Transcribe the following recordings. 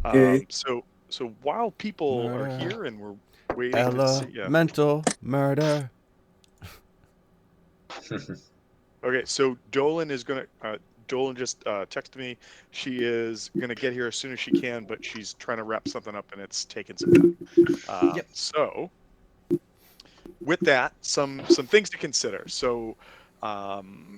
Okay. So while people are Murder. here and we're waiting to see, yeah. Elemental murder. Okay, so Dolan just texted me. She is gonna get here as soon as she can, but she's trying to wrap something up and it's taking some time. Yep. So with that, some things to consider. So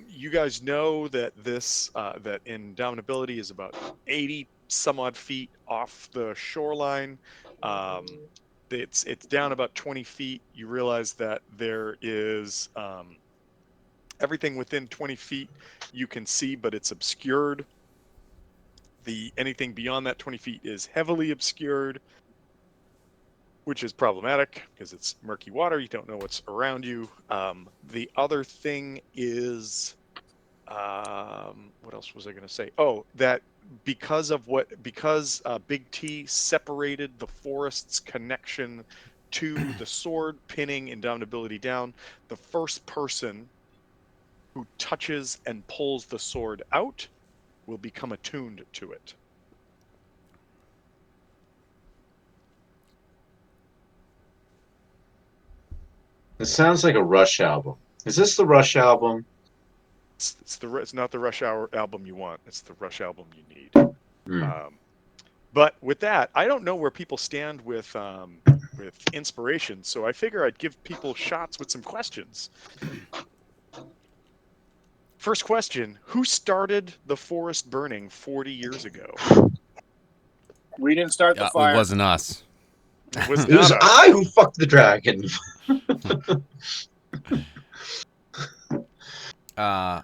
you guys know that that indomitability is about 80 some odd feet off the shoreline. Um, it's down about 20 feet. You realize that there is everything within 20 feet you can see, but it's obscured. The anything beyond that 20 feet is heavily obscured, which is problematic because it's murky water. You don't know what's around you. The other thing is, what else was I going to say? Oh, that because Big T separated the forest's connection to the sword, pinning indomitability down, the first person who touches and pulls the sword out will become attuned to it. It sounds like a Rush album. Is this the Rush album? It's not the Rush Hour album you want. It's the Rush album you need. Hmm. Um, but with that, I don't know where people stand with inspiration, so I figure I'd give people shots with some questions. First question: who started the forest burning 40 years ago? We didn't start the fire. It wasn't us. It was It was not us. I who fucked the dragon. Uh,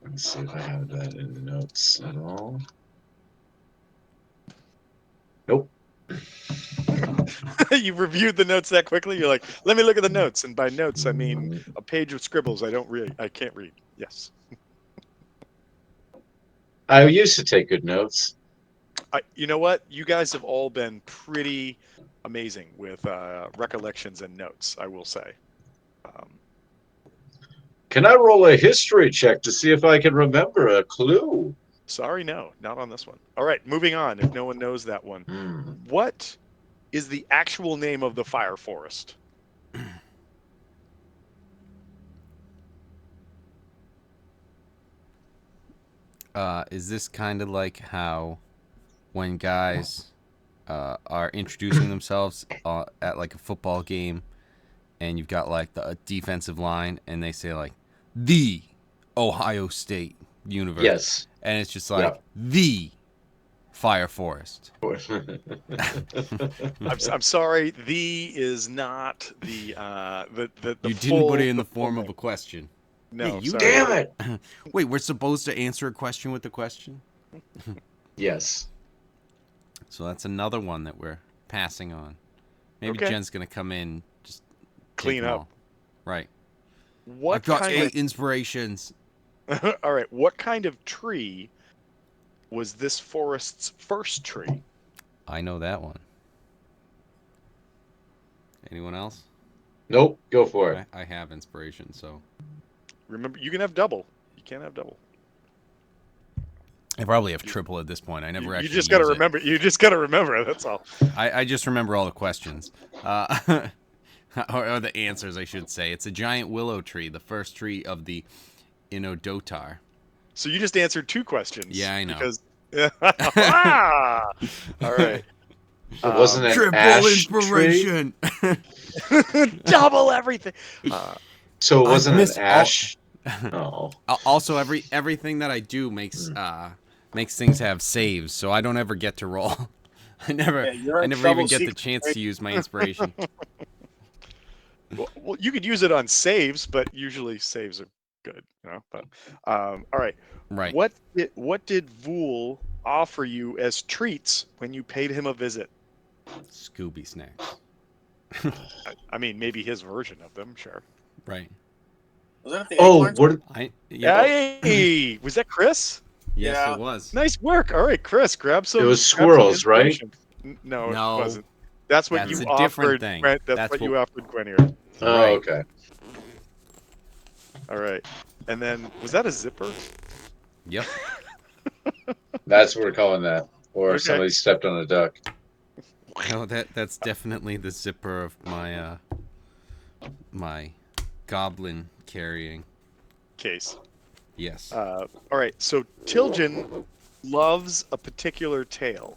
Let's see if I have that in the notes at all. Nope. You reviewed the notes that quickly? You're like, let me look at the notes, and by notes I mean a page of scribbles I can't read. Yes. I used to take good notes. You know what? You guys have all been pretty amazing with recollections and notes, I will say. Can I roll a history check to see if I can remember a clue? Sorry, no, not on this one. All right, moving on. If no one knows that one, what is the actual name of the fire forest? Is this kind of like how when guys are introducing themselves at like a football game and you've got like the defensive line and they say like the Ohio State University. Yes. And it's just like the fire forest. I'm sorry, the is not the you full, didn't put it in the form of a question. No, hey, you sorry. Damn it! Wait, we're supposed to answer a question with a question? Yes. So that's another one that we're passing on. Maybe Okay. Jen's gonna come in, just Clean up. all. Right. What I've got kind 8 inspirations. All right. What kind of tree was this forest's first tree? I know that one. Anyone else? Nope. Go for it. I have inspiration, so. Remember, you can have double. You can't have double. I probably have triple at this point. I never actually. You just got to use it. remember. You just got to remember. That's all. I just remember all the questions. Or the answers, I should say. It's a giant willow tree, the first tree of the Inodotar. So you just answered 2 questions. Yeah, I know. Because all right. It wasn't an triple ash inspiration. Double everything. So it wasn't an ash. Oh. Also, everything that I do makes things have saves, so I don't ever get to roll. I never even get the chance to use my inspiration. Well, you could use it on saves, but usually saves are good, you know. But all right. Right. What did Vool offer you as treats when you paid him a visit? Scooby snacks. I mean, maybe his version of them, sure. Right. Was that the what? Hey, was that Chris? Yes, it was. Nice work. All right, Chris, grab some. It was squirrels, right? No, it wasn't. That's what That's you a different offered. thing. That's That's what what- you offered Gwenir. Oh, Right. okay. All right. And then was that a zipper? Yep. That's what we're calling that. Or Okay. somebody stepped on a duck. No, that's definitely the zipper of my my goblin carrying. Case. Yes. All right. So Tilgen loves a particular tale.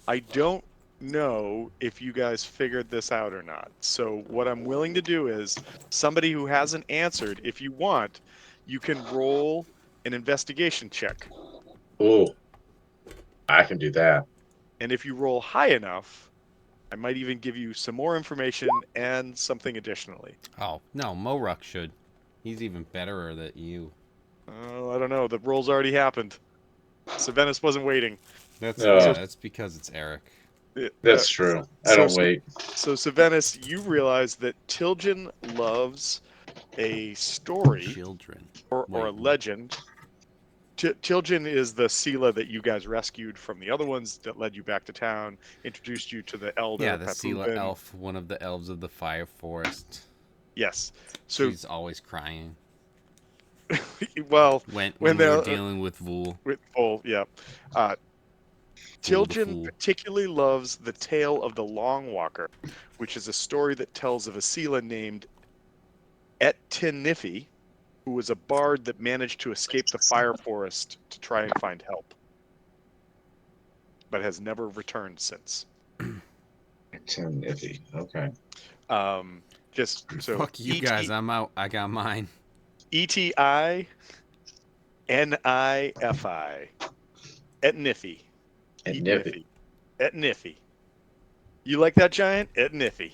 I don't know if you guys figured this out or not. So what I'm willing to do is somebody who hasn't answered, if you want, you can roll an investigation check. Ooh, I can do that. And if you roll high enough, I might even give you some more information and something additionally. Oh no, Moruck should. He's even betterer than you. Oh, I don't know. The roll's already happened. Savennis wasn't waiting. That's Uh, that's because it's Eric. That's true. I so, don't wait. so Savennis, you realize that Tilgen loves a story Children. or a Wait. legend. Tilgen is the Sela that you guys rescued from the other ones that led you back to town, introduced you to the elder Yeah, the Sela Papubin. elf, one of the elves of the fire forest. Yes. So, She's always crying well, when when we were they're dealing with Vul. with full, yeah. Fool the Tilgen fool. particularly loves the tale of the Long Walker, which is a story that tells of a Sela named Etinifi, who was a bard that managed to escape the fire forest to try and find help, but has never returned since. 10 iffy. Okay. Just so Fuck you guys, I'm out. I got mine. ETINIFI. Etniffy. And Eat nippy. Niffy. Etniffy. You like that giant? Etniffy.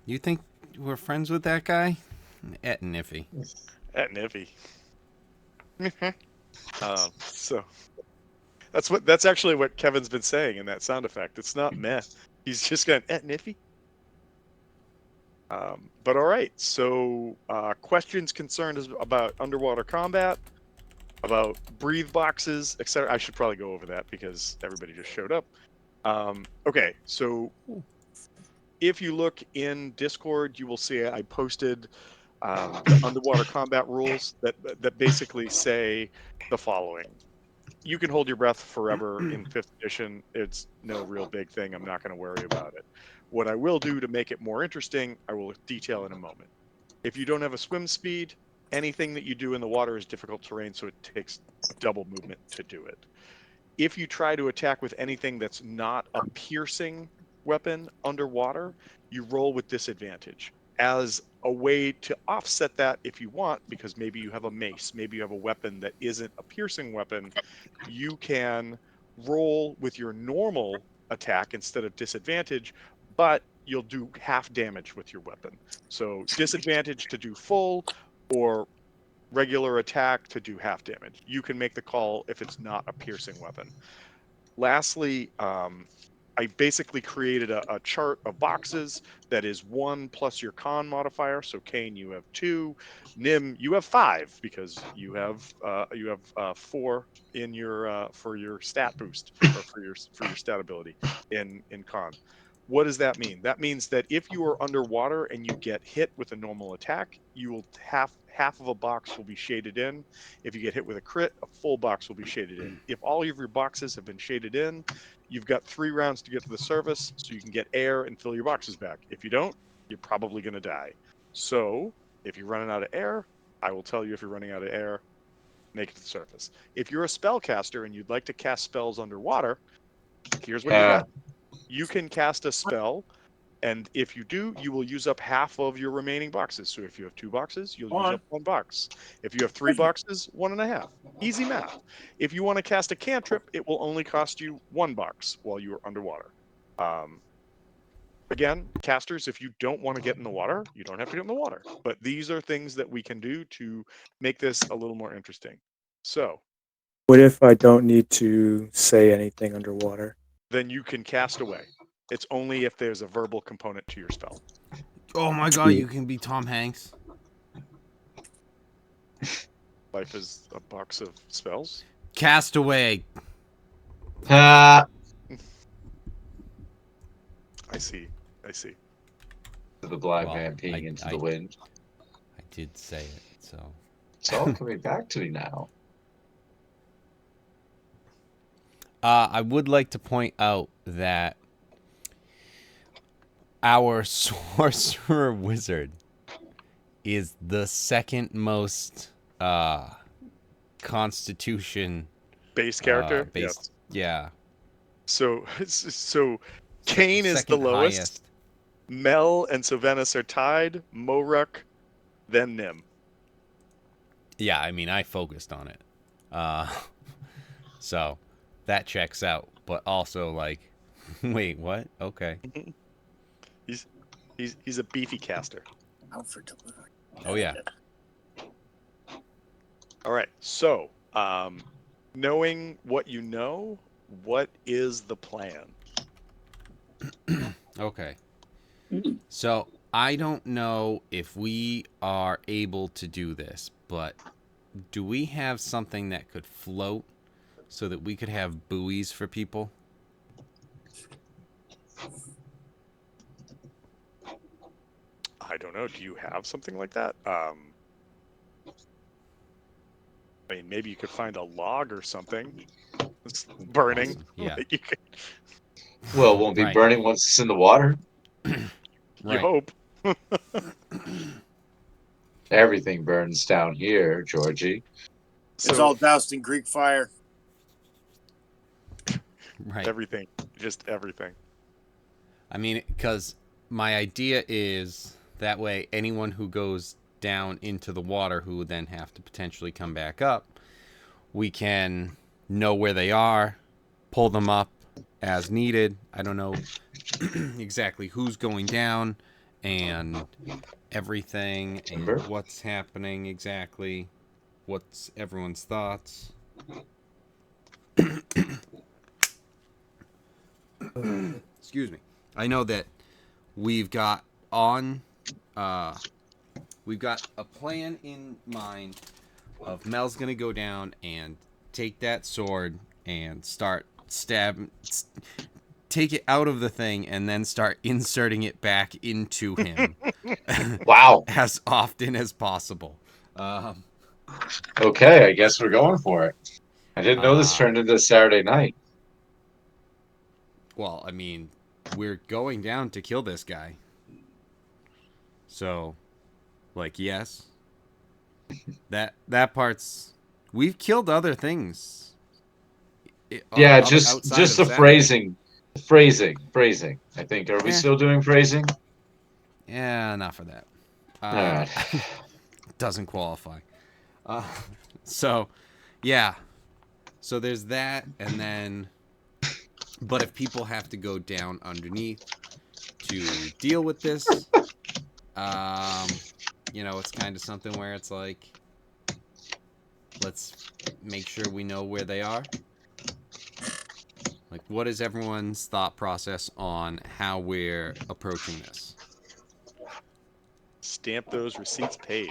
You think we're friends with that guy? Etniffy. Etniffy. So that's actually what Kevin's been saying in that sound effect. It's not meh. He's just going Etniffy. But all right. So questions concerned about underwater combat, about breathe boxes, etc. I should probably go over that because everybody just showed up. Okay, so if you look in Discord, you will see I posted the underwater combat rules that basically say the following. You can hold your breath forever in 5th edition. It's no real big thing. I'm not going to worry about it. What I will do to make it more interesting, I will detail in a moment. If you don't have a swim speed, anything that you do in the water is difficult terrain, so it takes double movement to do it. If you try to attack with anything that's not a piercing weapon underwater, you roll with disadvantage. As a way to offset that, if you want, because maybe you have a mace, maybe you have a weapon that isn't a piercing weapon, you can roll with your normal attack instead of disadvantage, but you'll do half damage with your weapon. So disadvantage to do full, or regular attack to do half damage. You can make the call if it's not a piercing weapon. Lastly, I basically created a chart of boxes that is 1 plus your con modifier. So Kane, you have 2. Nim, you have 5 because you have 4 in your for your stat boost or for your stat ability in con. What does that mean? That means that if you are underwater and you get hit with a normal attack, you will half of a box will be shaded in. If you get hit with a crit, a full box will be shaded in. If all of your boxes have been shaded in, you've got 3 rounds to get to the surface, so you can get air and fill your boxes back. If you don't, you're probably going to die. So if you're running out of air, I will tell you if you're running out of air, make it to the surface. If you're a spellcaster and you'd like to cast spells underwater, here's what you got. You can cast a spell, and if you do, you will use up half of your remaining boxes. So if you have 2 boxes, you'll use up 1 box. If you have 3 boxes, 1.5. Easy math. If you want to cast a cantrip, it will only cost you 1 box while you are underwater. Again, casters, if you don't want to get in the water, you don't have to get in the water. But these are things that we can do to make this a little more interesting. So What if I don't need to say anything underwater? then you can cast away. It's only if there's a verbal component to your spell. Oh my god, you can be Tom Hanks. Life is a box of spells. Castaway. Ah, I see. I see. the blind Well, man peeing into I the wind. did say it, so. It's all coming back to me now. I would like to point out that our sorcerer wizard is the second most constitution Base character. based. Yeah. So Kane is the second lowest. highest. Mel and Sylvanas are tied. Moruk, then Nim. Yeah, I mean, I focused on it. So that checks out. But also, like, wait, what? Okay. He's a beefy caster. Alfred delivered. Oh, yeah. All right. So, knowing what you know, what is the plan? Okay. So I don't know if we are able to do this, but do we have something that could float so that we could have buoys for people? I don't know. Do you have something like that? I mean, maybe you could find a log or something. It's burning. Awesome. Yeah. Like, you could, Well, it won't be Right. burning once it's in the water. you Right. hope. Everything burns down here, Georgie. It's all doused in Greek fire. Right. Everything, just everything. I mean, because my idea is that way anyone who goes down into the water who would then have to potentially come back up, we can know where they are, pull them up as needed. I don't know exactly who's going down and everything and Timber? what's happening exactly. What's everyone's thoughts? Excuse me. I know that we've got we've got a plan in mind of Mel's gonna go down and take that sword and start take it out of the thing and then start inserting it back into him Wow. as often as possible. Okay, I guess we're going for it. I didn't know this Ah. turned into Saturday night. Well, I mean, we're going down to kill this guy. So, like, yes. That part's... We've killed other things. Yeah, Outside just of the Saturday. phrasing. I think. Are we Eh. still doing phrasing? Yeah, not for that. All right. Doesn't qualify. So, yeah. So there's that, and then... But if people have to go down underneath to deal with this, you know, it's kind of something where it's like, let's make sure we know where they are. Like, what is everyone's thought process on how we're approaching this? Stamp those receipts paid.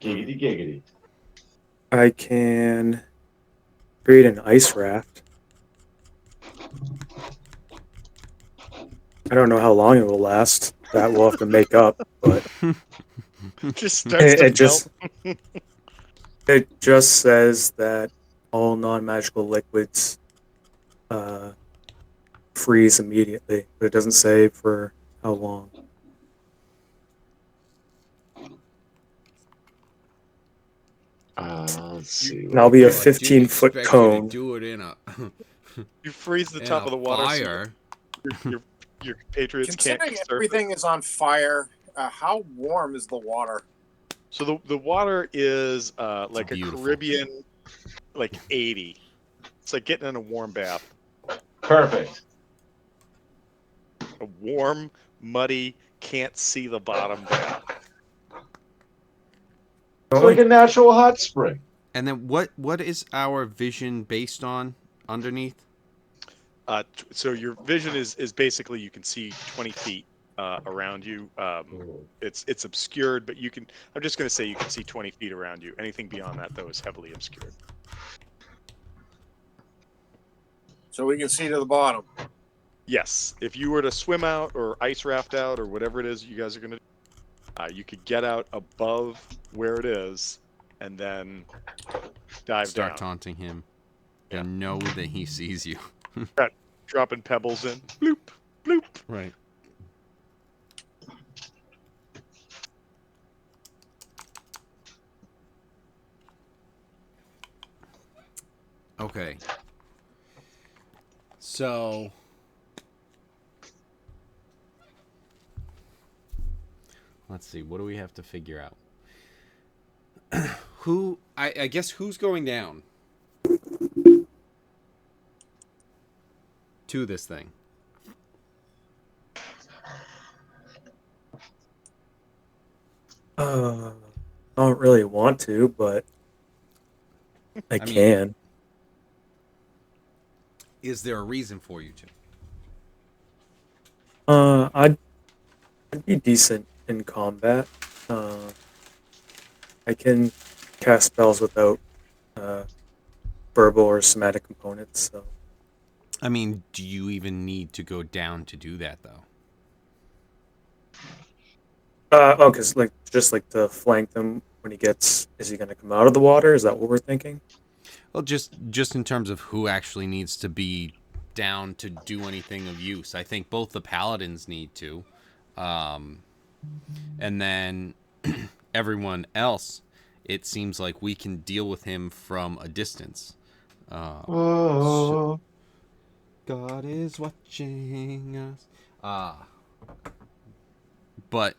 Giggity giggity. I can create an ice raft. I don't know how long it will last. That we'll have to make up, but Just starts it, to it just melt. it just says that all non-magical liquids freeze immediately, but it doesn't say for how long. Let's see. And I'll be a Well, I didn't 15-foot expect you to cone. do it in a You freeze the in top a of the water. So fire. your patriots can't Considering surf everything is on fire, how warm is the water? So the water is like a beautiful. Caribbean, like 80. It's like getting in a warm bath. Perfect. A warm, muddy, can't see the bottom bath. It's like a natural hot spring. And then what is our vision based on underneath? So your vision is basically you can see 20 feet around you. It's obscured, but you can. I'm just going to say you can see 20 feet around you. Anything beyond that, though, is heavily obscured. So we can see to the bottom. Yes, if you were to swim out or ice raft out or whatever it is you guys are going to do, you could get out above where it is and then dive Start down. taunting him. Yeah. And know that he sees you. Dropping pebbles in. Bloop, bloop. Right. Okay. So let's see. What do we have to figure out? I guess who's going down to this thing? I don't really want to, but I mean- can. Is there a reason for you to? I'd be decent in combat. I can cast spells without verbal or somatic components. So, I mean, do you even need to go down to do that, though? because just to flank them when he gets, is he going to come out of the water? Is that what we're thinking? Well, just in terms of who actually needs to be down to do anything of use. I think both the paladins need to, and then everyone else. It seems like we can deal with him from a distance. God is watching us. But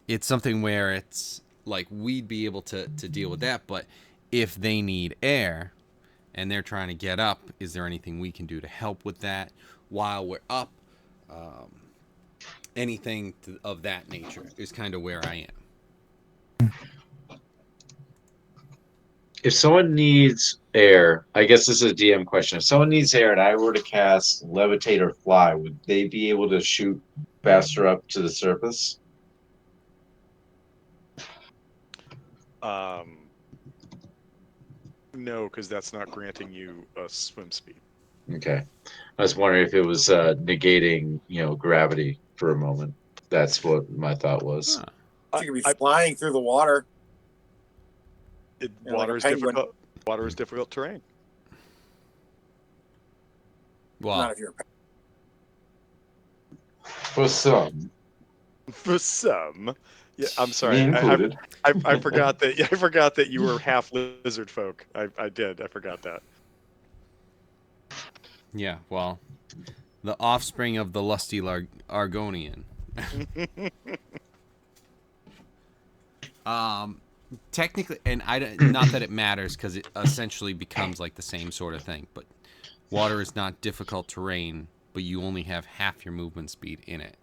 it's something where it's like we'd be able to deal with that, but if they need air and they're trying to get up, is there anything we can do to help with that while we're up? Anything of that nature is kind of where I am. If someone needs air, I guess this is a DM question. If someone needs air and I were to cast levitate or fly, would they be able to shoot faster up to the surface? No, because that's not granting you a swim speed. Okay. I was wondering if it was negating, gravity for a moment. That's what my thought was. Huh. You could be flying through the water. Water like is a penguin. difficult. Water is difficult terrain. Well, Not if you're a For some, For some, yeah. I'm me sorry. included. I forgot that. I forgot that you were half lizard folk. I did. I forgot that. yeah, well, the offspring of the lusty Argonian. Technically, and not that it matters because it essentially becomes like the same sort of thing. But water is not difficult terrain, but you only have half your movement speed in it.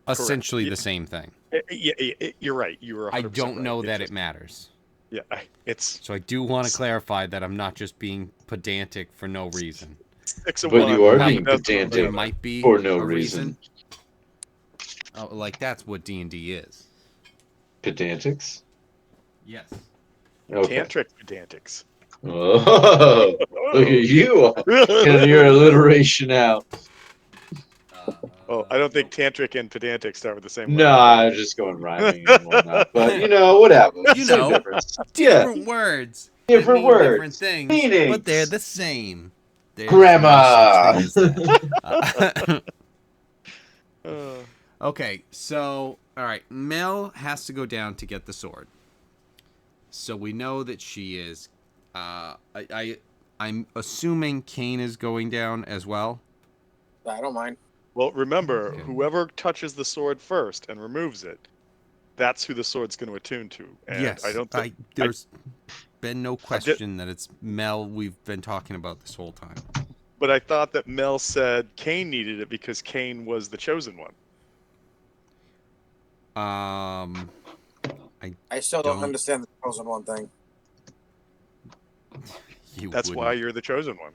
Essentially the same thing. Yeah, you're right. You were. 100% I don't know right. that it matters. Yeah, it's So I do want to clarify that I'm not just being pedantic for no reason. 6 of But 1. you are half being a dozen of the pedantic. There other. might be For no a reason. Oh, like that's what D&D is. Pedantics? Yes. Okay. Tantric pedantics. Oh, look at you. Getting your alliteration out. Oh, I don't think tantric and pedantic start with the same No, letter. I was just going rhyming and whatnot. But, whatever. You Same know, difference. Yeah, Different words. different that mean words. different things, Meanings. but they're the same. There's Grammar. no such thing as that. Uh, Okay, so all right, Mel has to go down to get the sword. So we know that she is. I'm assuming Kane is going down as well. I don't mind. well, remember, Okay. whoever touches the sword first and removes it, that's who the sword's going to attune to. And Yes, I don't think. there's been no question that it's Mel. We've been talking about this whole time. But I thought that Mel said Kane needed it because Kane was the chosen one. I still don't Don't- understand the chosen one thing. You That's wouldn't. why you're the chosen one.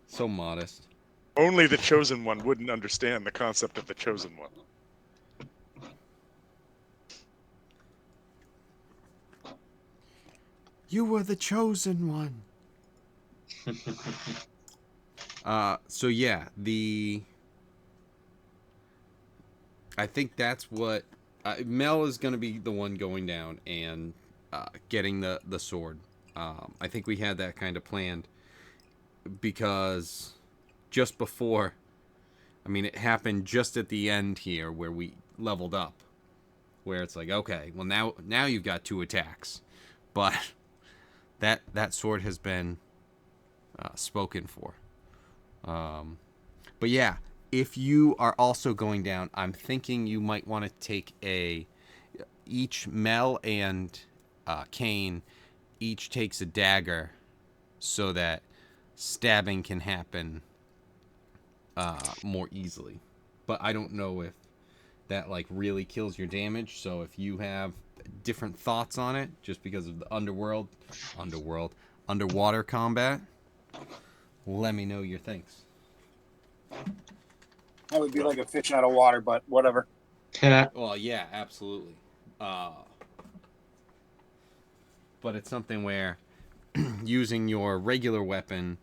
So modest. Only the chosen one wouldn't understand the concept of the chosen one. You were the chosen one. So yeah, I think that's what Mel is going to be the one going down and getting the sword. I think we had that kind of planned because just before, I mean, it happened just at the end here where we leveled up, where it's like, okay, well now you've got 2 attacks, but that sword has been spoken for. But yeah, if you are also going down, I'm thinking you might want to take each Mel and Kane each takes a dagger so that stabbing can happen more easily. But I don't know if that like really kills your damage. So if you have different thoughts on it, just because of the underwater combat, let me know your things. That would be like a fish out of water, but whatever. Well, yeah, absolutely. But it's something where using your regular weapon,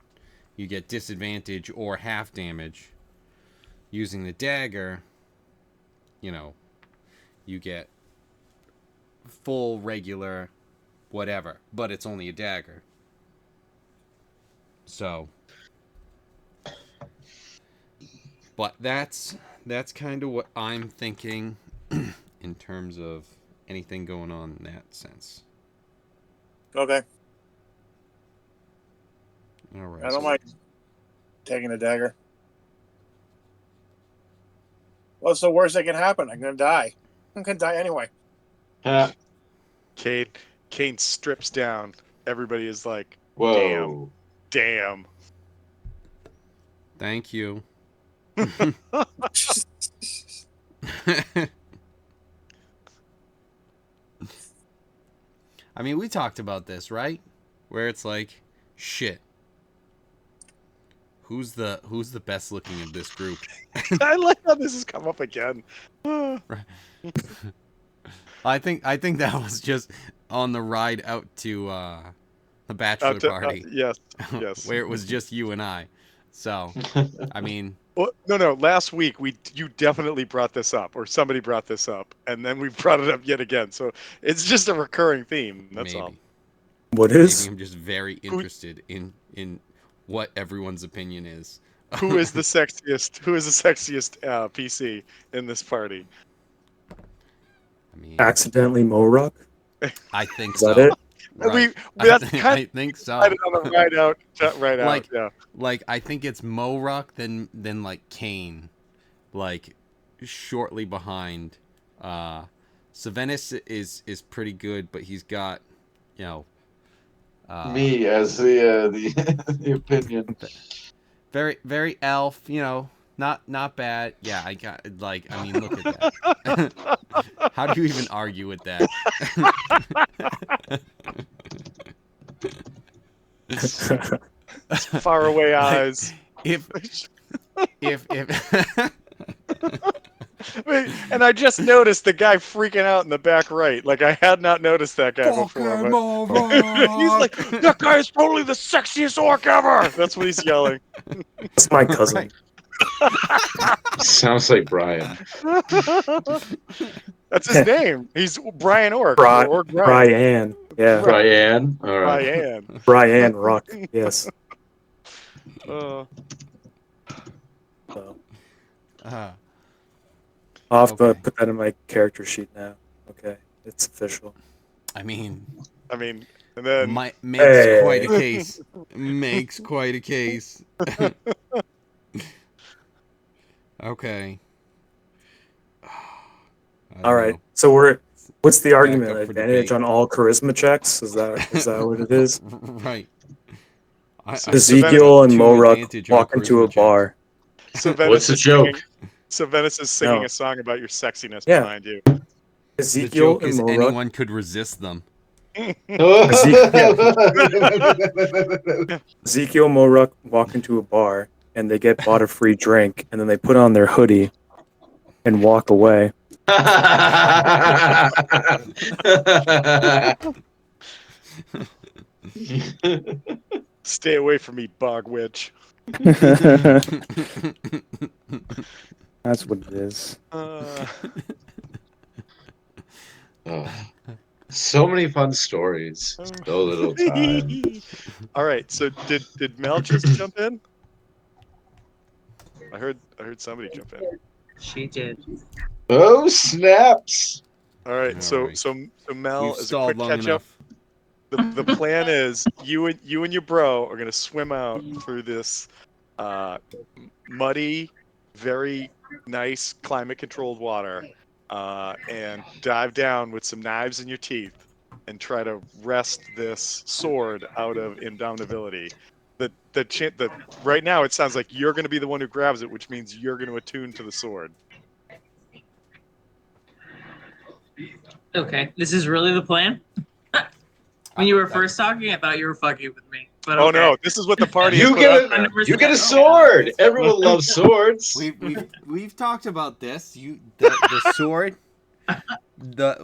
you get disadvantage or half damage. Using the dagger, you get full regular whatever, but it's only a dagger. So, but that's kind of what I'm thinking in terms of anything going on in that sense. Okay. All right. I don't mind taking a dagger. What's the worst that can happen? I'm going to die. I'm going to die anyway. Kane strips down. Everybody is like, Whoa. damn. Thank you. I mean, we talked about this, right? Where it's like, shit. Who's the best looking of this group? I like how this has come up again. I think that was just on the ride out to the bachelor party. Yes. Where it was just you and I. So, I mean, Well, no. Last week you definitely brought this up, or somebody brought this up, and then we brought it up yet again. So it's just a recurring theme. That's all. What is? Maybe I'm just very interested in what everyone's opinion is. Who is the sexiest? Who is the sexiest PC in this party? I mean, Accidentally Moruck? I think Is so. that it? Right. I think so. On the ride out, Like- yeah. Like I think it's Moruck, then like Kane, like shortly behind. Savenis is pretty good, but he's got, Me as the the opinion. very very elf, not bad. Yeah, I got I mean, look at that. How do you even argue with that? Faraway eyes. If Wait, and I just noticed the guy freaking out in the back right. Like I had not noticed that guy before. But he's like, that guy is totally the sexiest orc ever. That's what he's yelling. That's my cousin. Right. Sounds like Brian. That's his name. He's Brian Orc. or Orc Brian. Brian. Yeah. Brian. All right. Brian. Brian Ruck. Yes. Uh, So, Uh, I'll have to Okay. put that in my character sheet now. Okay. It's official. I mean, and then makes Hey. quite a case. Makes quite a case. Okay. I don't All right. know. So what's the argument? up for Advantage debate. on all charisma checks? Is that what it is? Right. Ezekiel and Two Moruck advantage on walk into a charisma checks. bar. so Venice What's the is joke? Singing, so Venice is singing No. a song about your sexiness Yeah. behind you. The Ezekiel joke and is Moruck. anyone could resist them. Ezekiel and Moruck walk into a bar, and they get bought a free drink, and then they put on their hoodie and walk away. Stay away from me, bog witch. That's what it is. Oh, so many fun stories. So little time. All right. So did Mel just jump in? I heard somebody jump in. She did. Oh snaps! All right. All So right. Mel, You've as a stalled quick long catch up, enough. the plan is you and your bro are gonna swim out through this muddy, very nice climate controlled water, and dive down with some knives in your teeth and try to wrest this sword out of indomitability. The right now it sounds like you're going to be the one who grabs it, which means you're going to attune to the sword. Okay, this is really the plan? When you were first talking, I thought you were fucking with me. But Oh okay. no, this is what the party has You put get out there. a 100%. you get a Oh. sword. Everyone loves swords. We've talked about this. The sword, which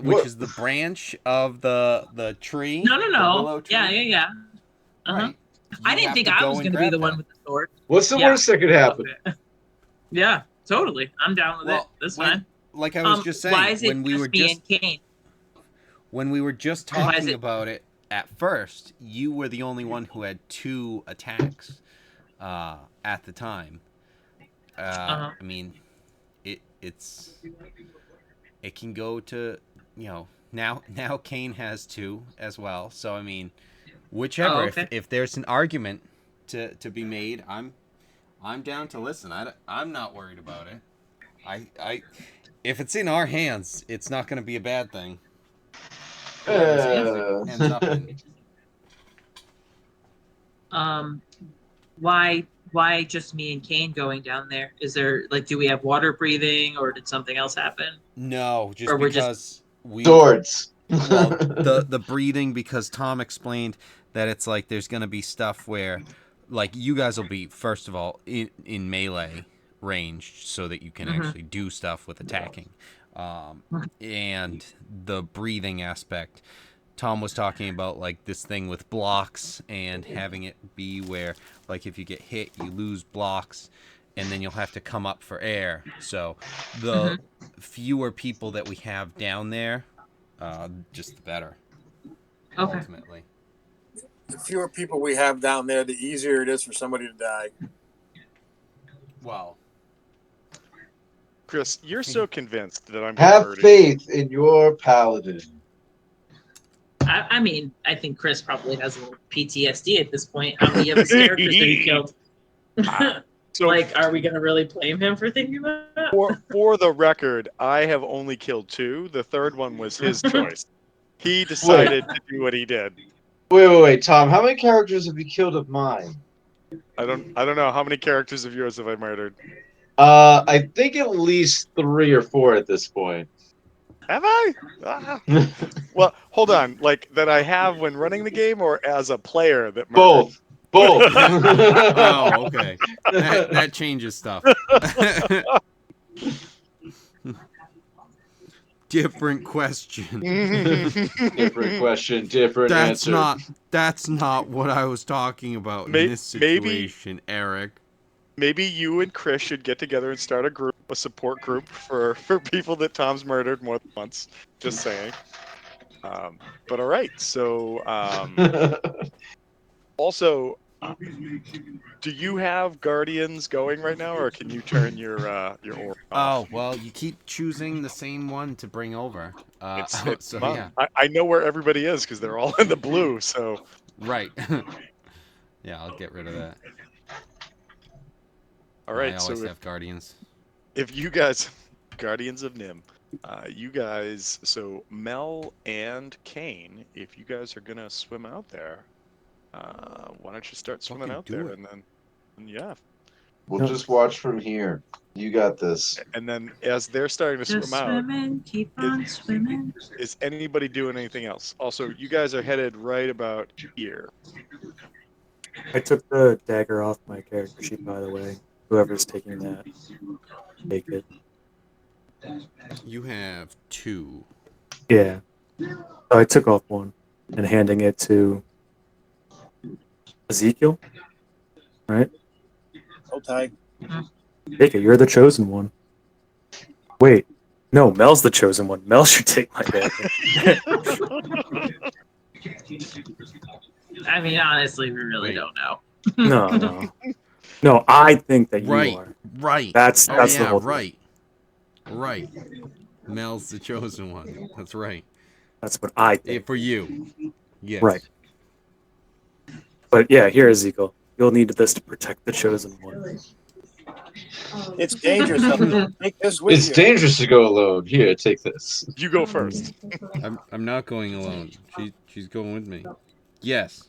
What? is the branch of the tree. No. the willow tree. Yeah. Uh-huh. Right. I You didn't have think to I go was and going to be grab the one that. with the sword. What's the Yeah. worst that could happen? Okay. Yeah, totally. I'm down with it. Well, That's when- fine. Like I was just saying, Why is it when we were me just and Kane? when we were just Why is talking it- about it at first, you were the only one who had 2 attacks at the time. Uh-huh. I mean, it can go to, now Kane has 2 as well. So I mean, whichever. Oh, okay. If there's an argument to be made, I'm down to listen. I'm not worried about it. If it's in our hands, it's not going to be a bad thing. Whoever's hands it ends up in. Why just me and Kane going down there? Is there do we have water breathing or did something else happen? No, just Or we're because we Swords. well the breathing, because Tom explained that it's like there's going to be stuff where like you guys will be, first of all, in melee range so that you can Mhm. actually do stuff with attacking. And the breathing aspect, Tom was talking about like this thing with blocks and having it be where like if you get hit you lose blocks and then you'll have to come up for air. So the fewer people that we have down there, just the better. Okay. Ultimately. The fewer people we have down there, the easier it is for somebody to die. Well, Chris, you're so convinced that I'm going to Have murder you. faith in your paladin. I mean, I think Chris probably has a little PTSD at this point. How many of his characters that he killed? So are we gonna really blame him for thinking about that? for the record, I have only killed 2. The third one was his choice. He decided to do what he did. Wait, Tom. How many characters have you killed of mine? I don't know how many characters of yours have I murdered. I think at least 3 or 4 at this point. Have I? Well, hold on. Like that I have when running the game, or as a player that murdered? Both. oh, okay. That changes stuff. Different question. Different question, different answer. That's not what I was talking about in this situation, Eric. Maybe you and Chris should get together and start a support group for people that Tom's murdered more than once. Just saying. But all right. So also, do you have Guardians going right now, or can you turn your aura off? Oh, well, you keep choosing the same one to bring over. It's so fun. yeah. I know where everybody is because they're all in the blue. So Right. Yeah, I'll get rid of that. all right. I always have Guardians. If you guys, Guardians of Nim, you guys, so Mel and Kane, if you guys are gonna swim out there, why don't you start swimming Fucking out do there, it. and then yeah, We'll just watch from here. You got this. and then as they're starting to Just swim out, swimming, keep on swimming. is anybody doing anything else? Also, you guys are headed right about here. I took the dagger off my character sheet, by the way. Whoever's taking that, take it. You have 2. Yeah. So I took off one and handing it to Ezekiel. Right? Hold tight. Take it. You're the chosen one. Wait. No, Mel's the chosen one. Mel should take my dagger. I mean, honestly, we really Wait. don't know. No, I think that you Right. are. Right. That's Oh, the yeah, whole thing. right. Right. Mel's the chosen one. That's right. That's what I think. For you. Yes. Right. But yeah, here, Ezekiel. You'll need this to protect the chosen one. It's dangerous. Take this with It's you. dangerous to go alone. Here, take this. You go first. I'm not going alone. She's going with me. Yes.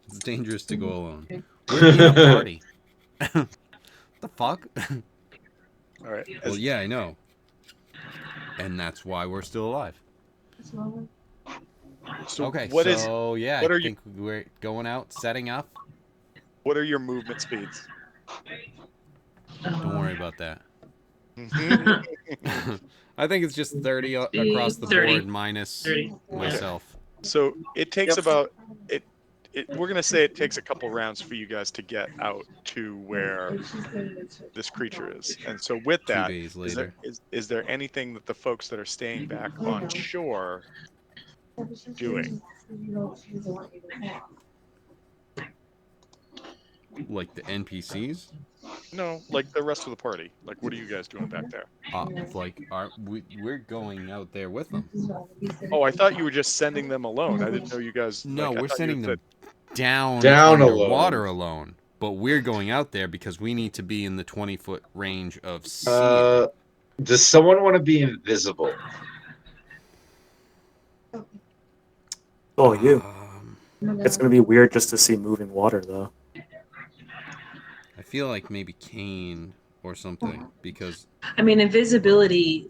It's dangerous to go alone. We're in a party. The fuck? All right. Well, yeah, I know. And that's why we're still alive. So Okay, what is? yeah, what I are think we're going out, setting up. What are your movement speeds? Don't worry about that. Mhm. I think it's just 30 across the 30. board minus 30. myself. So it takes Yep. about it. We're gonna say it takes a couple rounds for you guys to get out to where this creature is. And so with 2 that, days is there later. is there anything that the folks that are staying back on shore doing? Like the NPCs? No, like the rest of the party. Like, what are you guys doing back there? We're going out there with them. Oh, I thought you were just sending them alone. I didn't know you guys. No, like, I we're thought you sending said- them down Down underwater alone. But we're going out there because we need to be in the 20-foot range of sea. Does someone want to be invisible? Oh, you. Um, It's gonna be weird just to see moving water, though. I feel like maybe Kane or something because I mean, invisibility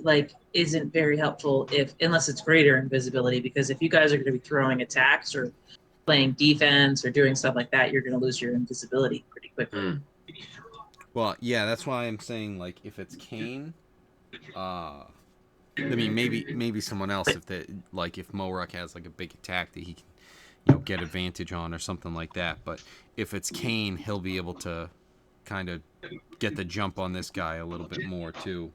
isn't very helpful unless it's greater invisibility, because if you guys are going to be throwing attacks or playing defense or doing stuff like that, you're going to lose your invisibility pretty quickly. well, yeah, that's why I'm saying like if it's Kane, I mean maybe someone else if Moruk has like a big attack that he can get advantage on or something like that. But if it's Kane, he'll be able to kind of get the jump on this guy a little bit more too.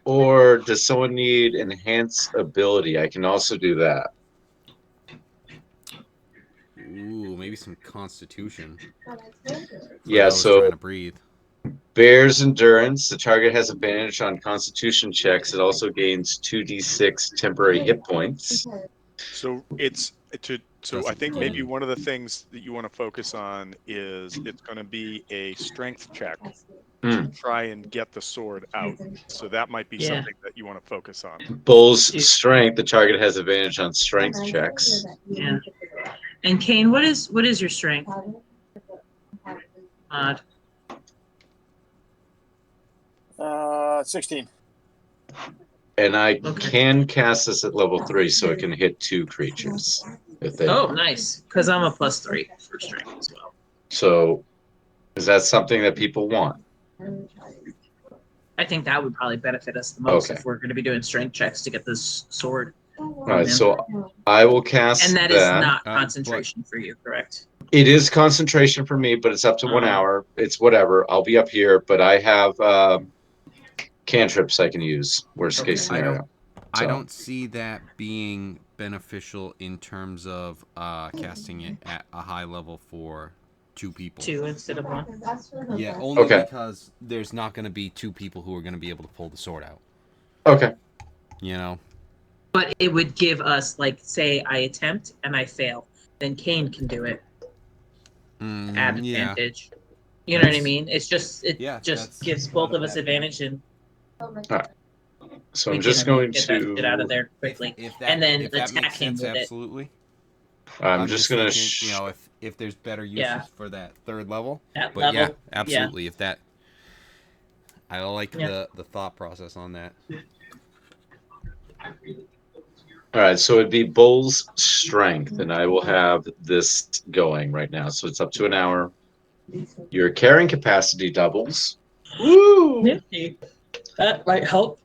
Or does someone need enhanced ability? I can also do that. Ooh, maybe some Constitution. Yeah, those so trying to breathe. Bear's endurance. The target has advantage on Constitution checks. It also gains 2d6 temporary hit points. So it's to. So I Doesn't think maybe gain. one of the things that you want to focus on is it's going to be a strength check to try and get the sword out. So that might be Yeah. something that you want to focus on. Bull's strength. The target has advantage on strength checks. Yeah. And Kane, what is your strength? Odd. 16. And I Okay. can cast this at level 3, so it can hit 2 creatures. If they Oh, nice. Because I'm a +3 for strength as well. So, is that something that people want? I think that would probably benefit us the most Okay. if we're going to be doing strength checks to get this sword. All right, so I will cast And that is not concentration for you, correct? It is concentration for me, but it's up to 1 hour. It's whatever. I'll be up here, but I have cantrips I can use. Worst case scenario. I don't see that being beneficial in terms of casting it at a high level for 2 people. 2 instead of 1. Yeah, only Okay. because there's not going to be 2 people who are going to be able to pull the sword out. Okay. You know? But it would give us, say I attempt and I fail, then Kane can do it at Yeah. advantage. You know what I mean? It's just that's gives not both a of us bad advantage, and So we I'm just going get that shit out of to. there quickly. If that, And then if that attack makes him sense, with it. absolutely. I'm just going thinking, if there's better uses Yeah. for that 3rd level. That But yeah, level, absolutely. If that, I like Yeah. the thought process on that. All right, so it'd be bull's strength, and I will have this going right now. So it's up to an hour. Your carrying capacity doubles. Woo! Nifty. That might help.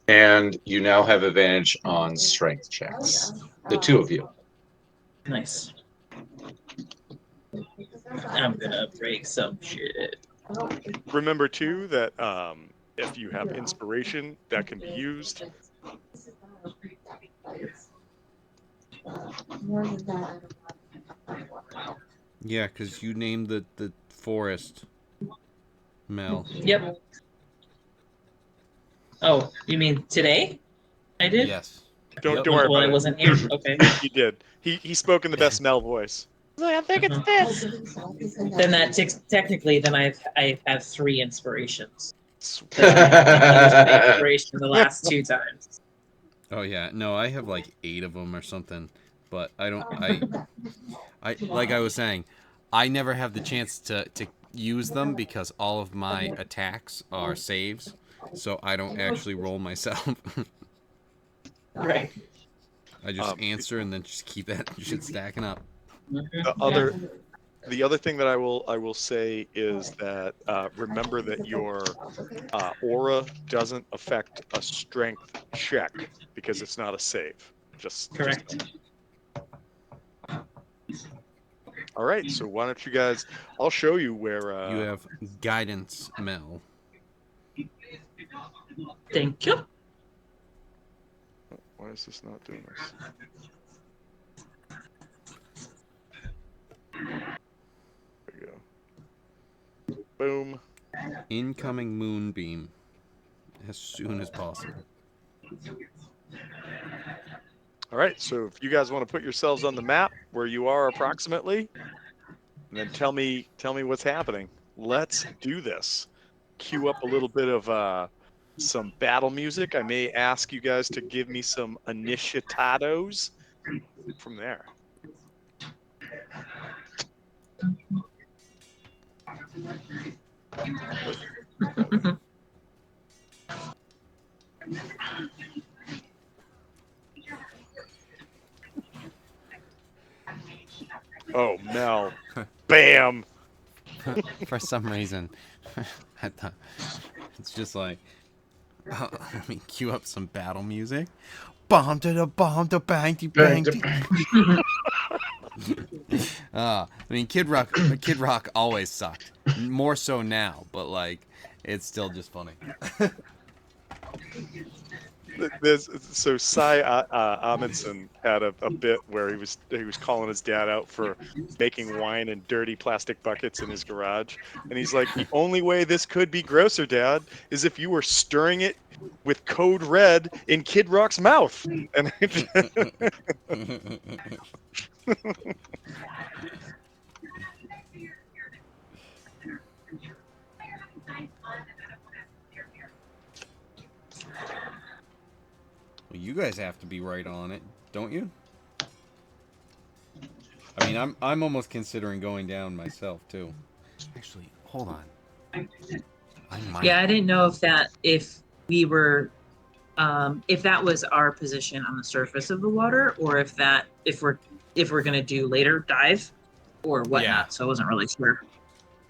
And you now have advantage on strength checks. The two of you. Nice. I'm gonna break some shit. Remember too that if you have inspiration, that can be used. Yeah, because you named the forest, Mel. Yep. Oh, you mean today? I did? Yes. Don't Yep. don't worry Well, I about it. wasn't here. Okay. He did. He spoke in the best Mel voice. I think it's this. Then that technically, then I have 3 inspirations. Sweet. Because I used my inspiration the last 2 times. Oh yeah. No, I have like 8 of them or something, but I don't. I like I was saying, I never have the chance to use them because all of my attacks are saves, so I don't actually roll myself. Right. I just answer and then just keep that shit stacking up. The other thing that I will say is that remember that your aura doesn't affect a strength check because it's not a save. Correct. All right, so why don't you guys? I'll show you where You have guidance, Mel. Thank you. Why is this not doing this? There we go. Boom. Incoming moonbeam. As soon as possible. All right, so if you guys want to put yourselves on the map where you are approximately, and then tell me what's happening. Let's do this. Cue up a little bit of some battle music. I may ask you guys to give me some initiatados from there. Oh, Mel. Bam. For some reason, I thought it's just like, let me cue up some battle music. Bomb to the bomb to bang to bang. I mean, Kid Rock always sucked. More so now, but like, it's still just funny. So Cy Amundsen had a bit where he was calling his dad out for making wine in dirty plastic buckets in his garage, and he's like, the only way this could be grosser, Dad, is if you were stirring it with Code Red in Kid Rock's mouth. And Well, you guys have to be right on it, don't you? I mean, I'm almost considering going down myself too. Actually, hold on. I might. Yeah, I didn't know if we were if that was our position on the surface of the water, or if we're gonna do later dive or whatnot. Yeah. So I wasn't really sure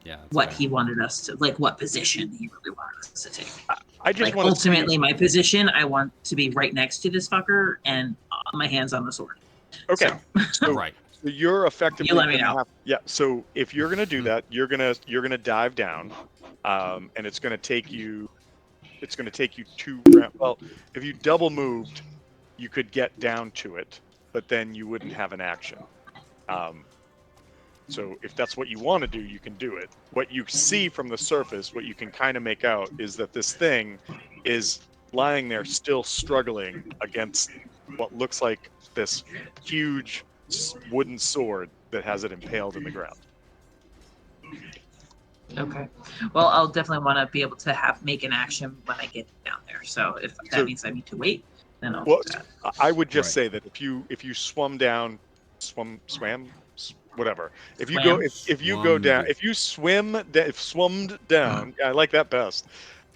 Yeah. that's what fair. he wanted us to, like, what position he really wanted us to take. I just Like, want to ultimately, my position, I want to be right next to this fucker and my hands on the sword. Okay. So Right. So you're effectively You let me gonna know. yeah. So if you're gonna do that, you're gonna dive down, and it's gonna take you 2 rounds. Well, if you double moved, you could get down to it, but then you wouldn't have an action. So if that's what you want to do, you can do it. What you see from the surface, what you can kind of make out is that this thing is lying there still struggling against what looks like this huge wooden sword that has it impaled in the ground. Okay. Well, I'll definitely want to be able to make an action when I get down there. So if that means I need to wait, then I'll Well, do that. I would just Right. say that if you swam, whatever. If you Swam? go if you go down, Swummed. if you swummed down, I like that best.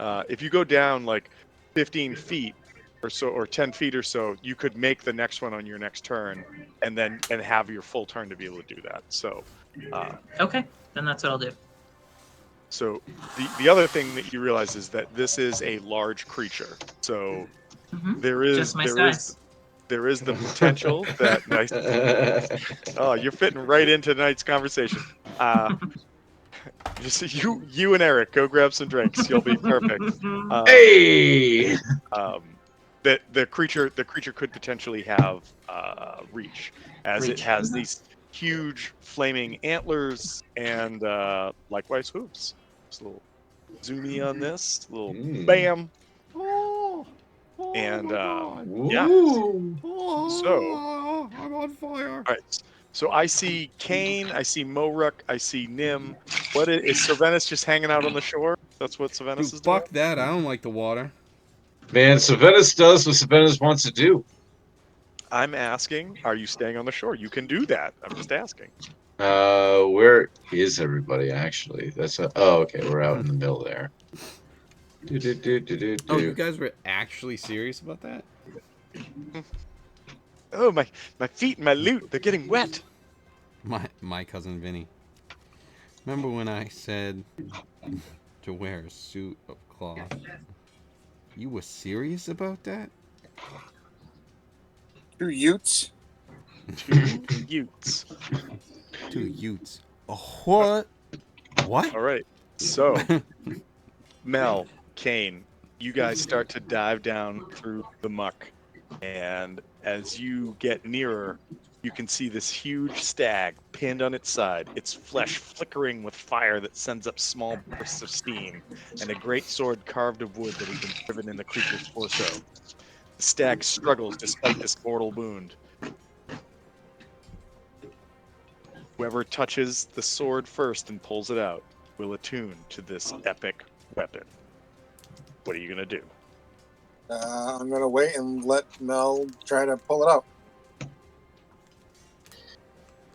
If you go down like 15 feet, or so, or 10 feet or so, you could make the next one on your next turn, and have your full turn to be able to do that. So, Okay, then that's what I'll do. so the other thing that you realize is that this is a large creature. So there is Just my size. there is the potential that nice. Oh, you're fitting right into tonight's conversation. Just you and Eric go grab some drinks. You'll be perfect. Hey! That the creature could potentially have reach, as it Reach. has these huge flaming antlers and likewise hooves. Just a little zoomy on this, little bam, and yeah. Woo! So, I'm on fire. all right. So I see Kane, I see Moruk, I see Nim. What is Sylvanas just hanging out on the shore? That's what Sylvanas Dude, is doing. fuck that. I don't like the water. Man, Sylvanas does what Sylvanas wants to do. I'm asking, are you staying on the shore? You can do that. I'm just asking. Where is everybody actually? Oh, okay, we're out in the middle there. Oh, you guys were actually serious about that? Oh, my feet and my loot, they're getting wet. My cousin Vinny. Remember when I said to wear a suit of cloth? You were serious about that? 2 Utes. 2 Utes. 2 Utes. What? What? All right. So, Mel, Kane, you guys start to dive down through the muck, and as you get nearer, you can see this huge stag pinned on its side, its flesh flickering with fire that sends up small bursts of steam, and a great sword carved of wood that has been driven in the creature's torso. The stag struggles despite this mortal wound. Whoever touches the sword first and pulls it out will attune to this epic weapon. What are you going to do? I'm going to wait and let Mel try to pull it out.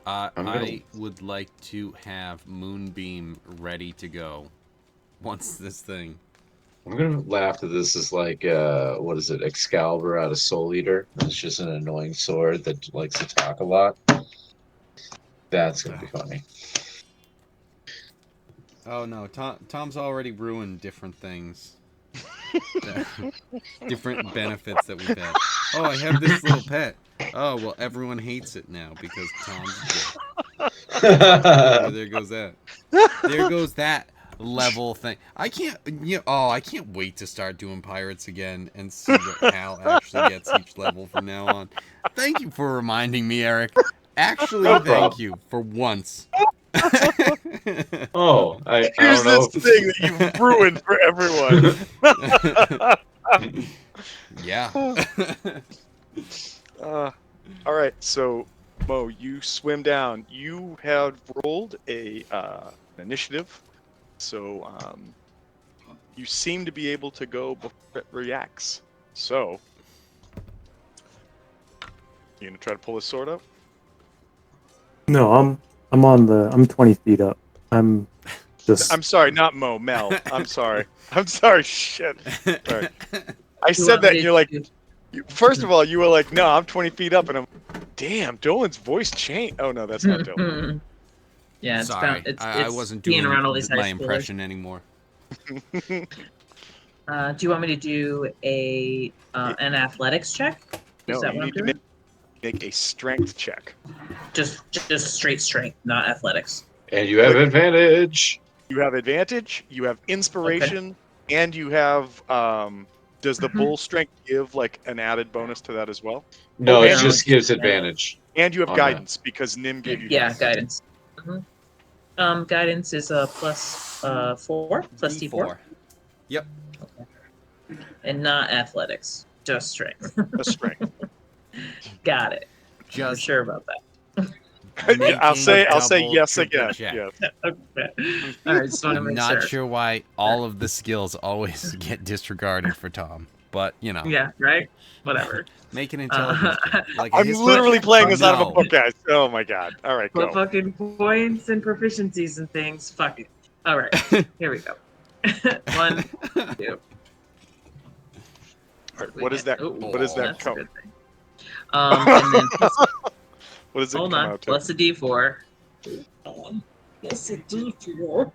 I would like to have Moonbeam ready to go once this thing. I'm gonna laugh that this is like what is it, Excalibur out of Soul Eater. It's just an annoying sword that likes to talk a lot. That's gonna be funny. Oh no, Tom's already ruined different things. Different benefits that we've had. Oh, I have this little pet. Oh, well, everyone hates it now because Tom's dead. Oh, there goes that. There goes that level thing. I can't wait to start doing pirates again and see what Hal actually gets each level from now on. Thank you for reminding me, Eric. Actually, thank you for once. Oh, I Here's don't this know. thing that you've ruined for everyone. Yeah. All right, so Mo, you swim down. You have rolled an initiative, so you seem to be able to go before it reacts. So, you gonna try to pull this sword up? No, I'm 20 feet up. I'm sorry, not Mo, Mel. I'm sorry. Shit. Sorry. I You said want that, me and to you're like, do- first of all, you were like, no, I'm 20 feet up, and I'm, damn, Dolan's voice changed. Oh no, that's not Dolan. Yeah, it's Sorry, it's I wasn't being doing around all these high my schoolers. impression anymore. Do you want me to do an athletics check? Is No, that you what I'm need to doing? make a strength check. Just straight strength, not athletics. And you have advantage. You have advantage, you have inspiration, and you have does the bull strength give like an added bonus to that as well? No, Okay. it No, just it's gives just advantage. And you have on that. guidance because Nim gave you Yeah, guidance. Guidance is a plus 4, plus D4, Yep. and not athletics, just strength. a strength. Got it. For Just sure about that. Yeah, I'll say double, yes triple again. check. Yes. Okay. All right, just want to I'm make not sure. sure why all of the skills always get disregarded for Tom, but you know, Yeah, right. Whatever. make an intelligence check. Like a I'm history literally check? playing this out of a No. book, guys. Oh my god. All right, But go. fucking points and proficiencies and things. Fuck it. All right, here we go. 1, 2. What is that? Oh, What is that that's a come? good thing. And then What does it hold come on, out to? plus a D4. Plus a D4.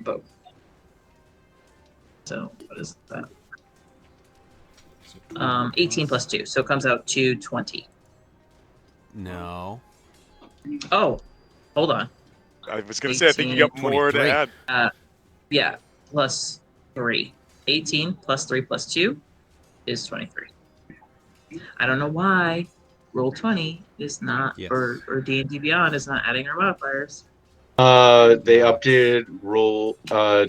Boom. So what is that? 18 plus 2, so it comes out to 20. No. Oh, hold on. I was going to say, I think you got 18, more to 23. add. Yeah, plus 3. 18 plus 3 plus 2 is 23. I don't know why Roll20 is not, Yes. or D&D Beyond is not adding our modifiers. They updated roll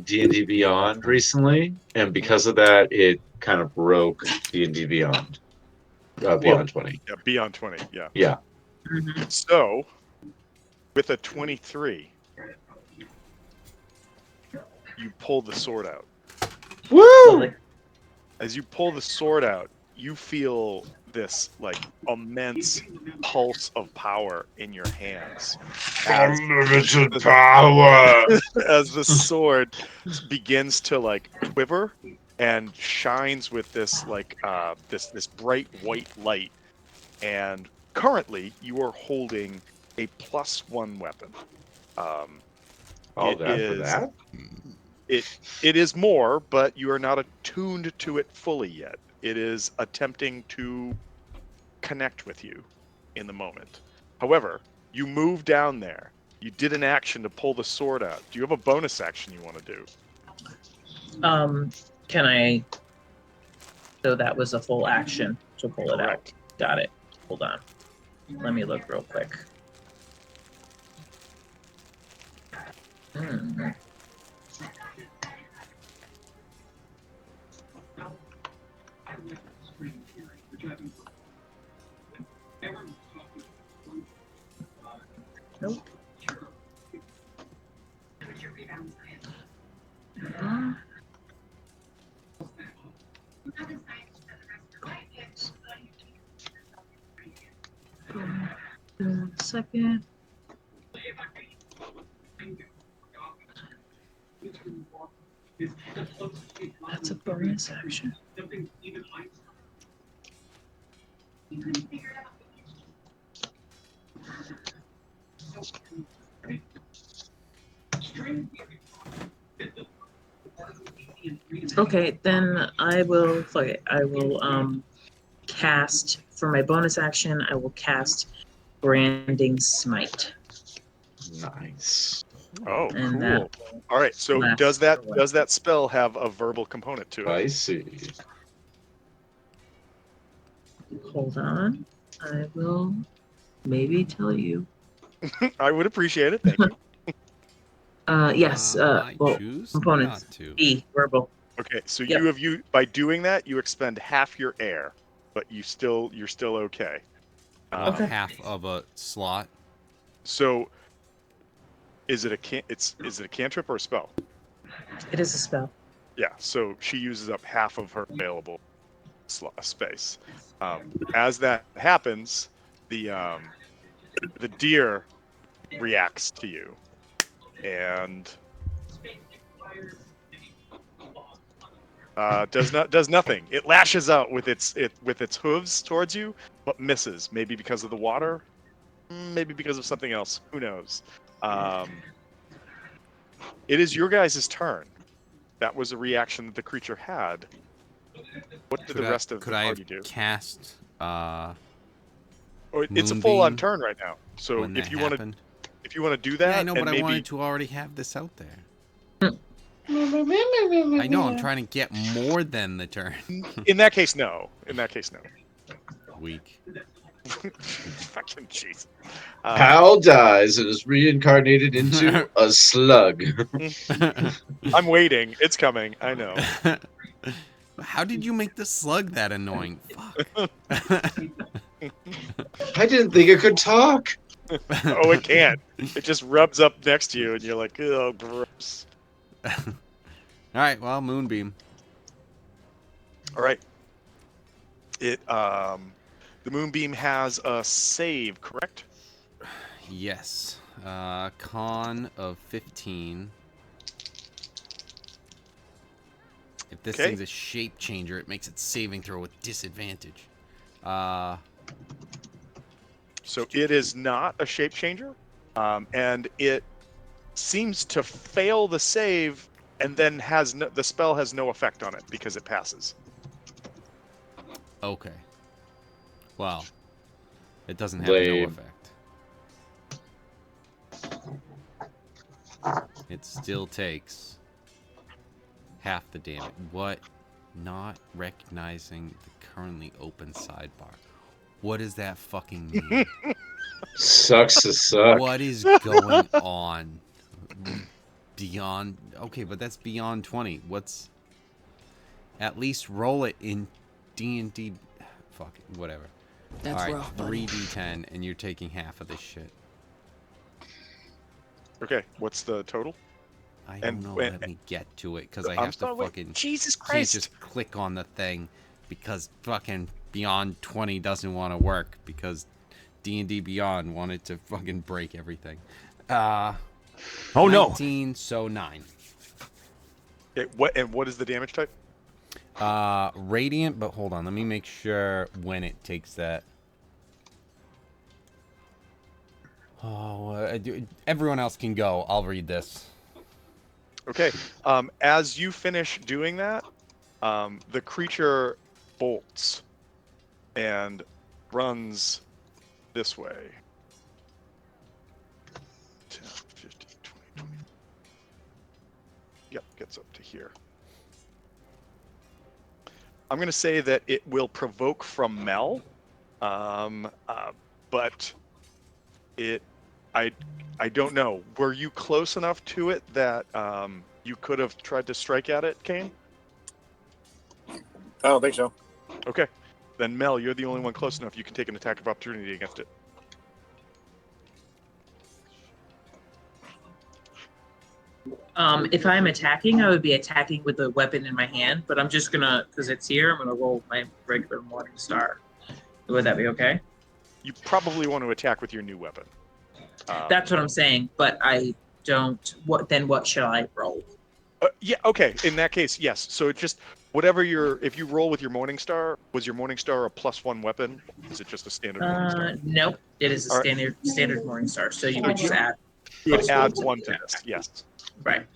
D&D Beyond recently, and because of that, it kind of broke D&D Beyond. Beyond 20. Yeah, beyond 20. Yeah. Yeah. Mhm. So, with a 23, you pull the sword out. Woo! Lovely. As you pull the sword out, you feel this like immense pulse of power in your hands as, Unlimited power. as the sword begins to like quiver and shines with this like this bright white light. And currently, you are holding a +1 weapon. All It that for is that? it is more, but you are not attuned to it fully yet. It is attempting to connect with you in the moment. However, you move down there. You did an action to pull the sword out. Do you have a bonus action you want to do? Can I? So that was a full action to pull it out. Correct. Got it. Hold on. Let me look real quick. Hmm. Nope. Second. That's a bonus action. Okay, then I will fuck it. I will cast for my bonus action. I will cast Branding Smite, Nice. Oh, and cool. All right. So last does that one. does that spell have a verbal component to it? I see. Hold on. I will maybe tell you. I would appreciate it. Thank you. Yes. I Well, choose components. not to. B verbal. Okay, so Yep. you by doing that you expend half your air, but you're still okay. Well, Okay. half of a slot. So is it is it a cantrip or a spell? It is a spell. Yeah. So she uses up half of her available space. As that happens, the deer reacts to you and does nothing. It lashes out with its hooves towards you, but misses. Maybe because of the water, maybe because of something else. Who knows? It is your guys' turn. That was a reaction that the creature had. What did the rest of Could the I party have do? cast Or it's a full-on Moonbeam turn right now. So when that if you want happened? to do that, Yeah, I know, and but I maybe wanted to already have this out there. I know, I'm trying to get more than the turn. in that case, no. In that case, no. Weak. Fucking jeez. Hal dies and is reincarnated into a slug. I'm waiting. It's coming. I know. How did you make the slug that annoying? Fuck. I didn't think it could talk. Oh, it can't. It just rubs up next to you, and you're like, oh, gross. All right, well, Moonbeam. All right. The moonbeam has a save, correct? Yes. Con of 15. If this Okay. thing's a shape changer, it makes its saving throw with disadvantage. So it is not a shape changer, and it seems to fail the save, and then the spell has no effect on it because it passes. Okay. Well, it doesn't have no Lame. effect. It still takes half the damage. What? Not recognizing the currently open sidebar. What does that fucking mean? Sucks to suck. What is going on? Beyond. Okay, but that's beyond 20. What's. At least roll it in D&D. Fuck it, whatever. That's Alright, rough, buddy. 3d10, and you're taking half of this shit. Okay, what's the total? I don't And know. when- Let me get to it, because I I'm have to sorry, wait, fucking. Jesus Can't Christ! just click on the thing because fucking Beyond 20 doesn't want to work because D&D Beyond wanted to fucking break everything. Oh no! 19, so 9. What is the damage type? Radiant, but hold on, let me make sure when it takes that. Oh, everyone else can go. I'll read this. Okay. As you finish doing that, the creature bolts and runs this way. 10, 15, 20, 20. Yep, gets up to here. I'm going to say that it will provoke from Mel, but I don't know. Were you close enough to it that you could have tried to strike at it, Kane? I don't think so. Okay. Then Mel, you're the only one close enough. You can take an attack of opportunity against it. If I'm attacking, I would be attacking with the weapon in my hand, but I'm just gonna, because it's here, I'm gonna roll my regular Morning Star. Would that be okay? You probably want to attack with your new weapon. That's what I'm saying, but I don't. What should I roll? Yeah, okay. In that case, yes. So it just whatever if you roll with your Morning Star, was your Morning Star a +1 weapon? Is it just a standard Morning Star? Nope. It is a All right. standard Morning Star. So you would just add. You would +1 add to 1 the to attack. this. Yes. Right.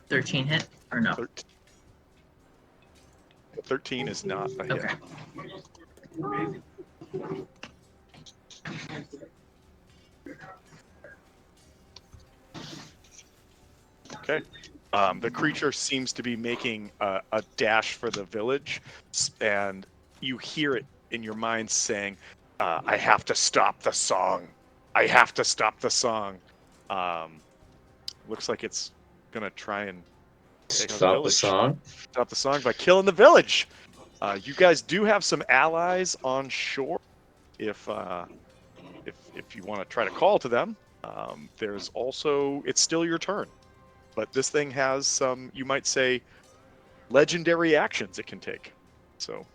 $13 hit or no? 13 is not a hit. Okay. Okay. The creature seems to be making a dash for the village, and you hear it in your mind saying, I have to stop the song. I have to stop the song. Looks like it's going to try and take out the Stop the village. song. Stop the song by killing the village. You guys do have some allies on shore. If you want to try to call to them, there's also, it's still your turn. But this thing has some, you might say, legendary actions it can take. So.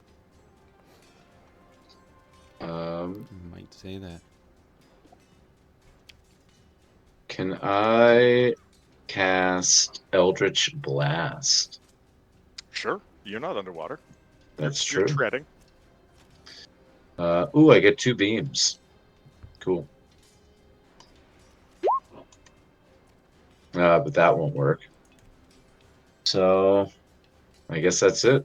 You might say that. Can I cast Eldritch Blast? Sure, you're not underwater. That's You're true. treading. Ooh, I get 2 beams. Cool. But that won't work. So, I guess that's it.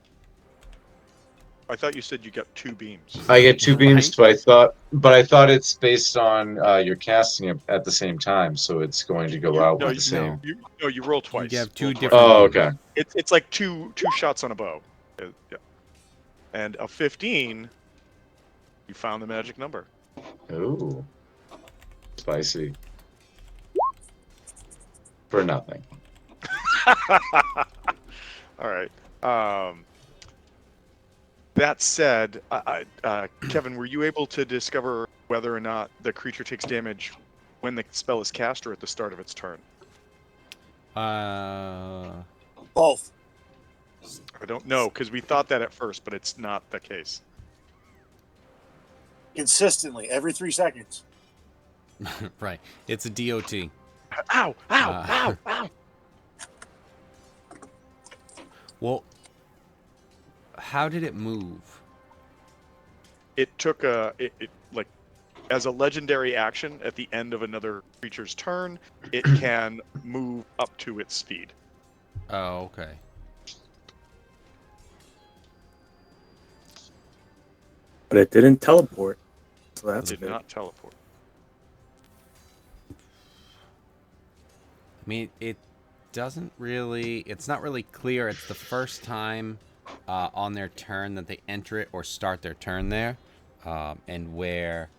I thought you said you got 2 beams. I get 2 beams, Right. but I thought it's based on you're casting it at the same time, so it's going to go out No, with the same. you roll twice. You have 2 Roll twice. different. Oh, beams. okay. It's like two shots on a bow. Yeah. And a 15, you found the magic number. Ooh, spicy. For nothing. All right. That said, Kevin, were you able to discover whether or not the creature takes damage when the spell is cast or at the start of its turn? Both. I don't know, because we thought that at first, but it's not the case. Consistently, every 3 seconds. Right. It's a DOT. Ow! Ow! Uh, Ow! Ow! Well, how did it move? It took like as a legendary action at the end of another creature's turn, it can move up to its speed. Oh, okay. But it didn't teleport, so that's Did good. not teleport. I mean, it doesn't really. It's not really clear. It's the first time on their turn that they enter it or start their turn there, and where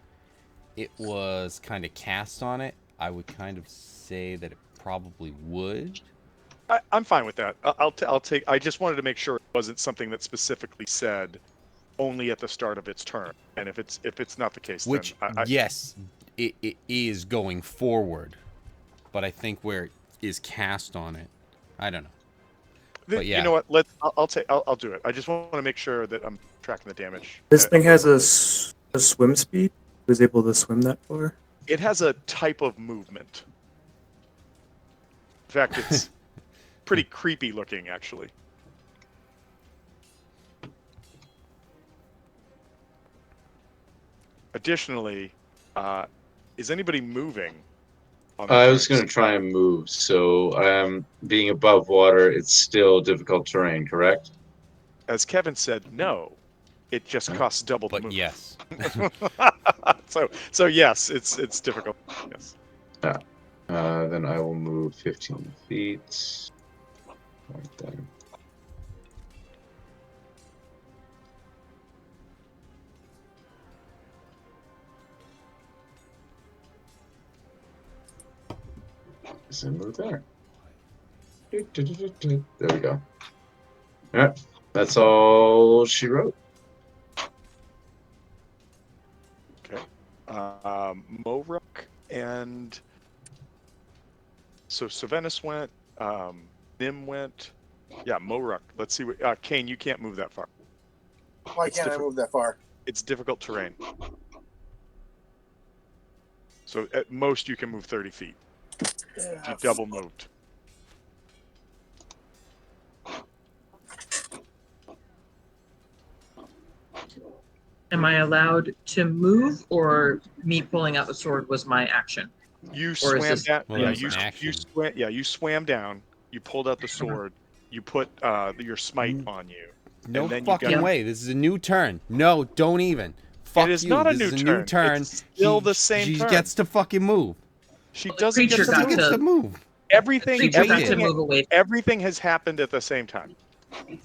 it was kind of cast on it. I would kind of say that it probably would. I'm fine with that. I'll take. I just wanted to make sure it wasn't something that specifically said only at the start of its turn. And if it's not the case, Which, then yes, it is going forward, but I think where it is cast on it, I don't know. But yeah. You know what? I'll do it. I just want to make sure that I'm tracking the damage. This thing has a swim speed. It was able to swim that far. It has a type of movement. In fact, it's pretty creepy looking, actually. Additionally, is anybody moving? I was going to try and move. So, being above water, it's still difficult terrain, correct? As Kevin said, no. It just costs double the But move. yes. so yes, it's difficult. Yes. Then I will move 15 feet. Right there. So move there. There we go. All right, that's all she wrote. Okay. Moruk and so Savennis went. Nim went. Yeah, Moruk. Let's see what. Kane, you can't move that far. Why can't I move that far? It's difficult terrain. So at most you can move 30 feet. You double moved. Am I allowed to move, or me pulling out the sword was my action? You Or is swam this- down. Well, Yeah, that's an action. you swam down. You pulled out the sword. You put your smite on you. No and then you fucking got- way. This is a new turn. No, don't even. Fuck It is you. not a This new is a turn. new turn. It's still the same She turn. gets to fucking move. She Well, the doesn't get creature to got She move. gets to- to move. Everything. Creature got to Everything, move away. everything has happened at the same time.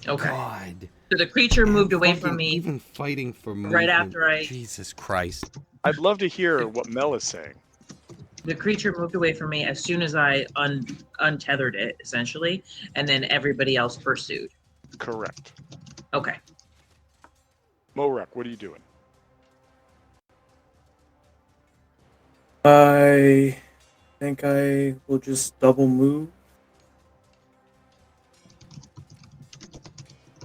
Okay. God. So the creature moved away Fucking from me. Even fighting for movement. right after I- Jesus Christ. I'd love to hear what Mel is saying. The creature moved away from me as soon as I untethered it, essentially, and then everybody else pursued. Correct. Okay. Morek, what are you doing? I think I will just double move.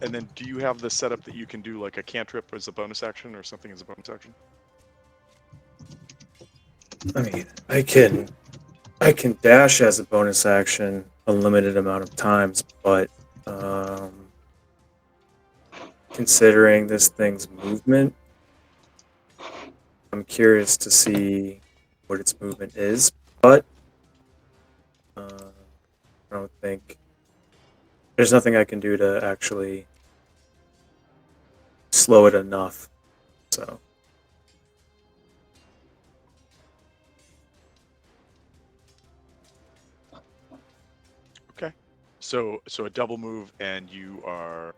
And then do you have the setup that you can do like a cantrip as a bonus action or something as a bonus action? I mean, I can dash as a bonus action a limited amount of times, but considering this thing's movement, I'm curious to see what its movement is, but I don't think there's nothing I can do to actually slow it enough. So So a double move and you are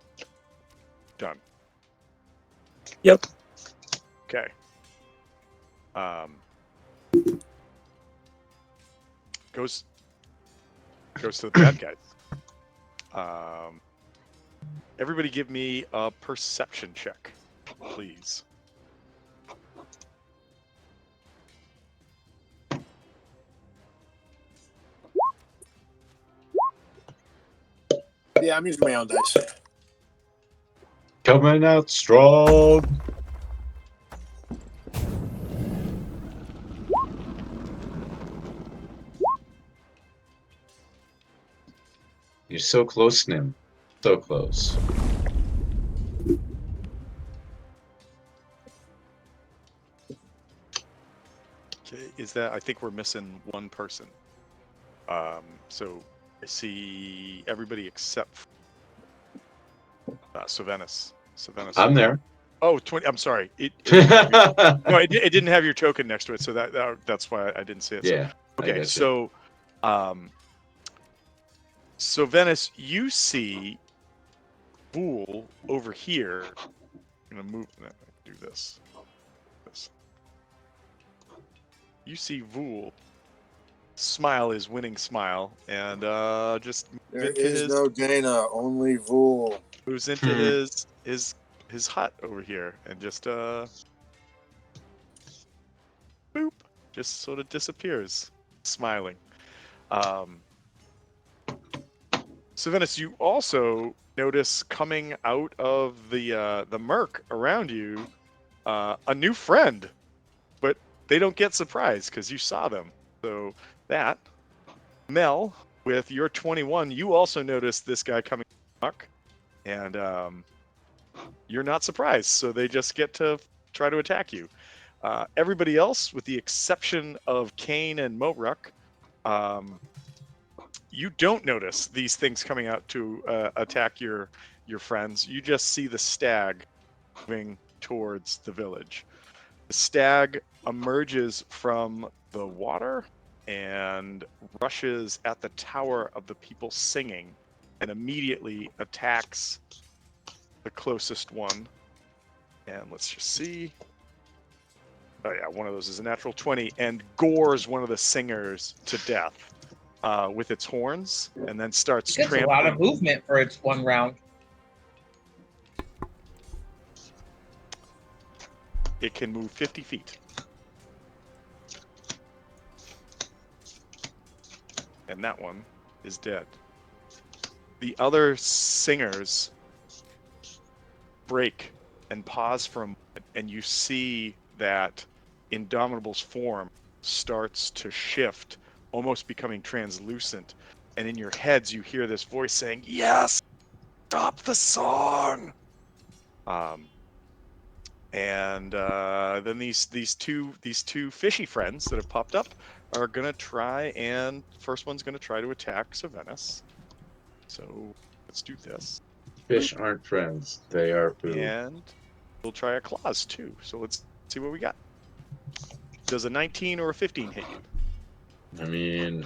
done. Yep. Okay. Goes to the bad guys. Everybody give me a perception check, please. Yeah, I'm using my own dice. Coming out strong. You're so close, Nim. So close. Okay, I think we're missing one person. So I see everybody except Sylvanas. I'm there. Oh, 20. I'm sorry. It didn't have no, it didn't have your token next to it, so that's why I didn't see it. Yeah. So, I okay, gotcha. so Venice, you see Vool over here. I'm gonna move. Do this. You see Vool. Smile is winning smile, and just There into is his no Dana, only Vool. moves into his hut over here, and just boop, just sort of disappears, smiling. So Venice, you also notice coming out of the murk around you a new friend, but they don't get surprised because you saw them. So that Mel, with your 21, you also notice this guy coming up, and you're not surprised. So they just get to try to attack you. Everybody else, with the exception of Kane and Moruck, you don't notice these things coming out to attack your friends. You just see the stag moving towards the village. The stag emerges from the water and rushes at the tower of the people singing and immediately attacks the closest one. And let's just see. Oh yeah, one of those is a natural 20 and gores one of the singers to death with its horns, and then starts It gets a lot of trampling. movement for its one round. It can move 50 feet. And that one is dead. The other singers break and pause for a moment, and you see that Indomitable's form starts to shift, almost becoming translucent. And in your heads, you hear this voice saying, "Yes, stop the song." And then these two fishy friends that have popped up are gonna try, and first one's gonna try to attack Savennis. So let's do this. Fish aren't friends. They are food. And we'll try a claws too. So let's see what we got. Does a 19 or a 15 hit you? I mean,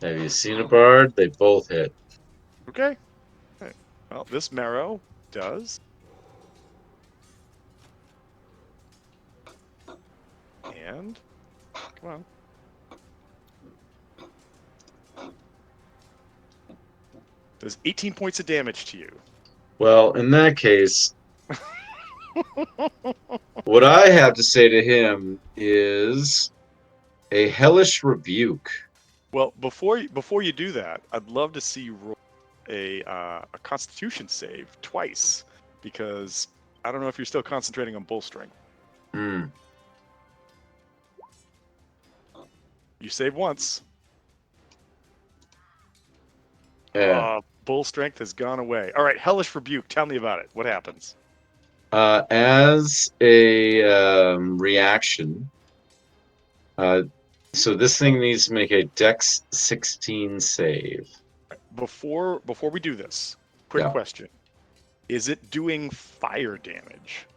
have you seen a bird? They both hit. Okay. All right. Well, this marrow does. And come on. Does 18 points of damage to you. Well, in that case, what I have to say to him is a hellish rebuke. Well, before you do that, I'd love to see you roll a Constitution save twice, because I don't know if you're still concentrating on bull strength. Hmm. You save once. Yeah. Bull strength has gone away. All right, hellish rebuke. Tell me about it. What happens? As a reaction, so this thing needs to make a Dex 16 save. Before we do this, quick Yeah. question: is it doing fire damage?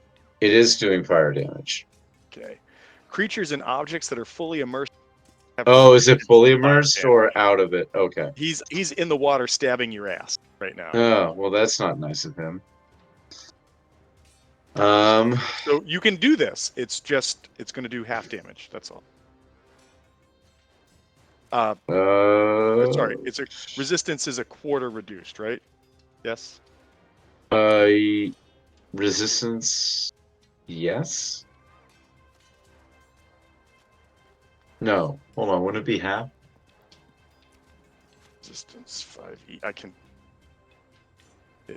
It is doing fire damage. Okay. Creatures and objects that are fully immersed. Oh, is it fully fire immersed damage. or out of it? Okay. He's in the water stabbing your ass right now. Oh, well, that's not nice of him. So you can do this. It's going to do half damage. That's all. Sorry, it's a resistance is a quarter reduced, right? Yes. Resistance. Yes. No. Hold on. Wouldn't it be half? Resistance 5e. I can.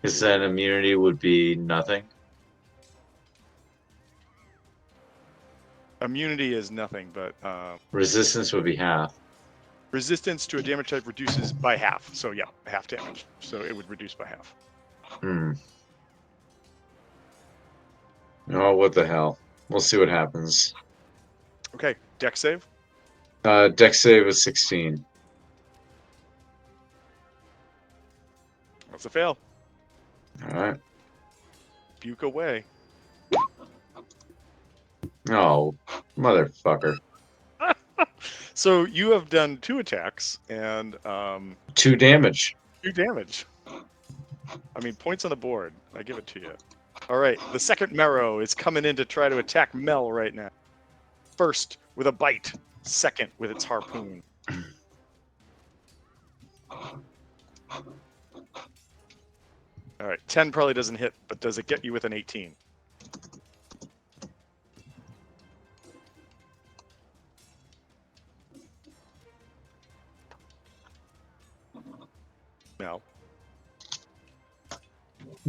Is that immunity would be nothing? Immunity is nothing, but Resistance would be half. Resistance to a damage type reduces by half. So yeah, half damage. So it would reduce by half. Oh, what the hell? We'll see what happens. Okay, deck save. Dex save is 16. That's a fail. All right. Buke away. Oh, motherfucker. So you have done 2 attacks and 2 damage. 2 damage. I mean, points on the board. I give it to you. All right, the second Marrow is coming in to try to attack Mel right now. First with a bite, second with its harpoon. All right, 10 probably doesn't hit, but does it get you with an 18? No.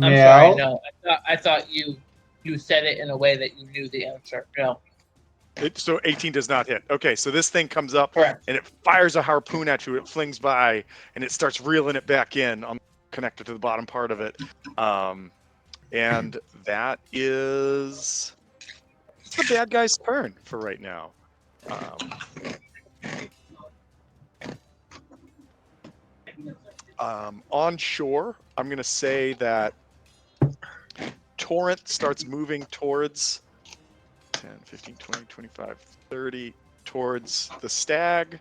I'm sorry, no. I thought you said it in a way that you knew the answer. No. So 18 does not hit. Okay, so this thing comes up Correct. and it fires a harpoon at you. It flings by and it starts reeling it back in. I'm connected to the bottom part of it. And that is the bad guy's turn for right now. On shore, I'm going to say that Torrent starts moving towards 10, 15, 20, 25, 30, towards the stag.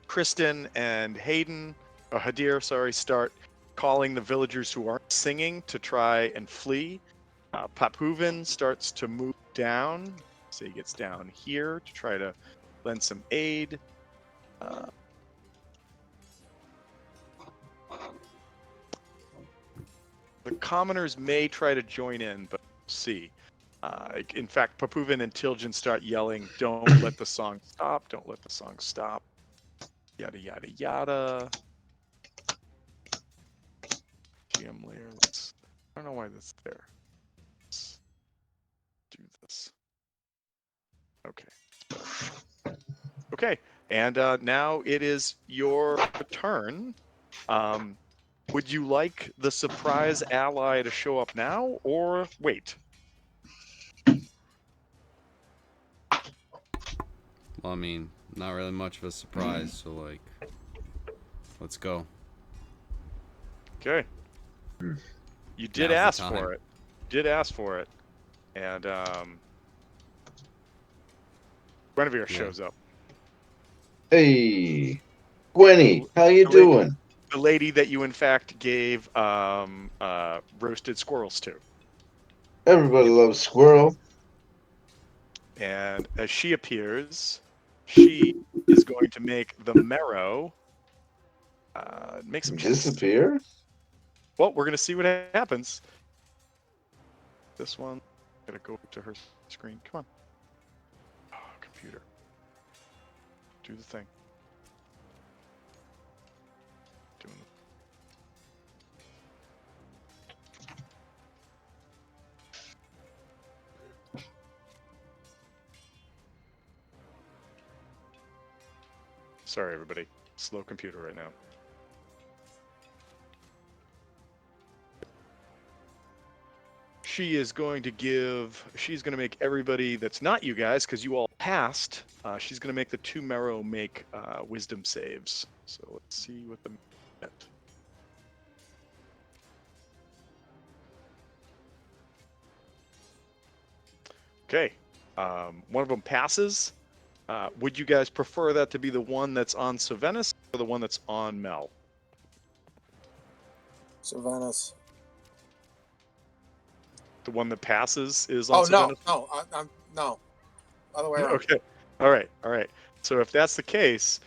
Kristen and Hadir, start calling the villagers who aren't singing to try and flee. Papuven starts to move down. So he gets down here to try to lend some aid. The commoners may try to join in, but we'll see. In fact, Papuven and Tiljan start yelling, "Don't let the song stop! Don't let the song stop!" Yada yada yada. GM layer. I don't know why that's there. Let's do this. Okay. Okay, and now it is your turn. Would you like the surprise ally to show up now, or wait? Well, I mean, not really much of a surprise, so like, let's go. Okay. You did Now's the ask time. for it. Did ask for it, and Guinevere shows up. Hey, Gwenny, how you doing? The lady that you in fact gave roasted squirrels to. Everybody loves squirrel. And as she appears, she is going to make the Marrow make some checks. Disappear? Well, we're going to see what happens. This one, gotta go to her screen. Come on. Oh, computer. Do the thing. Doing Sorry, everybody. Slow computer right now. She's going to make everybody that's not you guys, because you all passed, she's going to make the 2 Marrow make wisdom saves. So let's see what the get. Okay. One of them passes. Would you guys prefer that to be the one that's on Sylvanas or the one that's on Mel? Sylvanas. The one that passes is on Oh no, Sylvanas? no, other way around. Okay. All right. So if that's the case,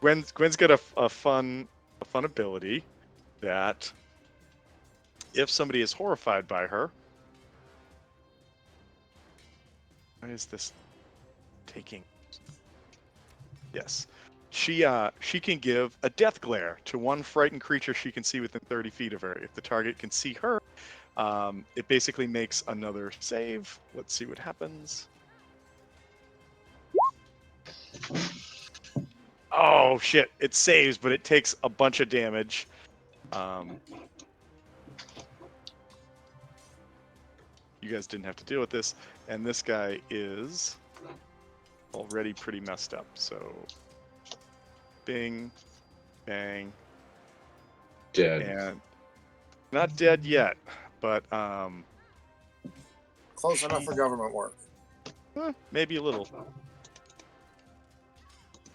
Gwen's got a fun ability that if somebody is horrified by her, what is this taking? Yes. She can give a death glare to one frightened creature she can see within 30 feet of her. If the target can see her, it basically makes another save. Let's see what happens. Oh shit! It saves, but it takes a bunch of damage. You guys didn't have to deal with this, and this guy is already pretty messed up. So, bing, bang, Dead. and not dead yet, but Close enough for government work. maybe a little.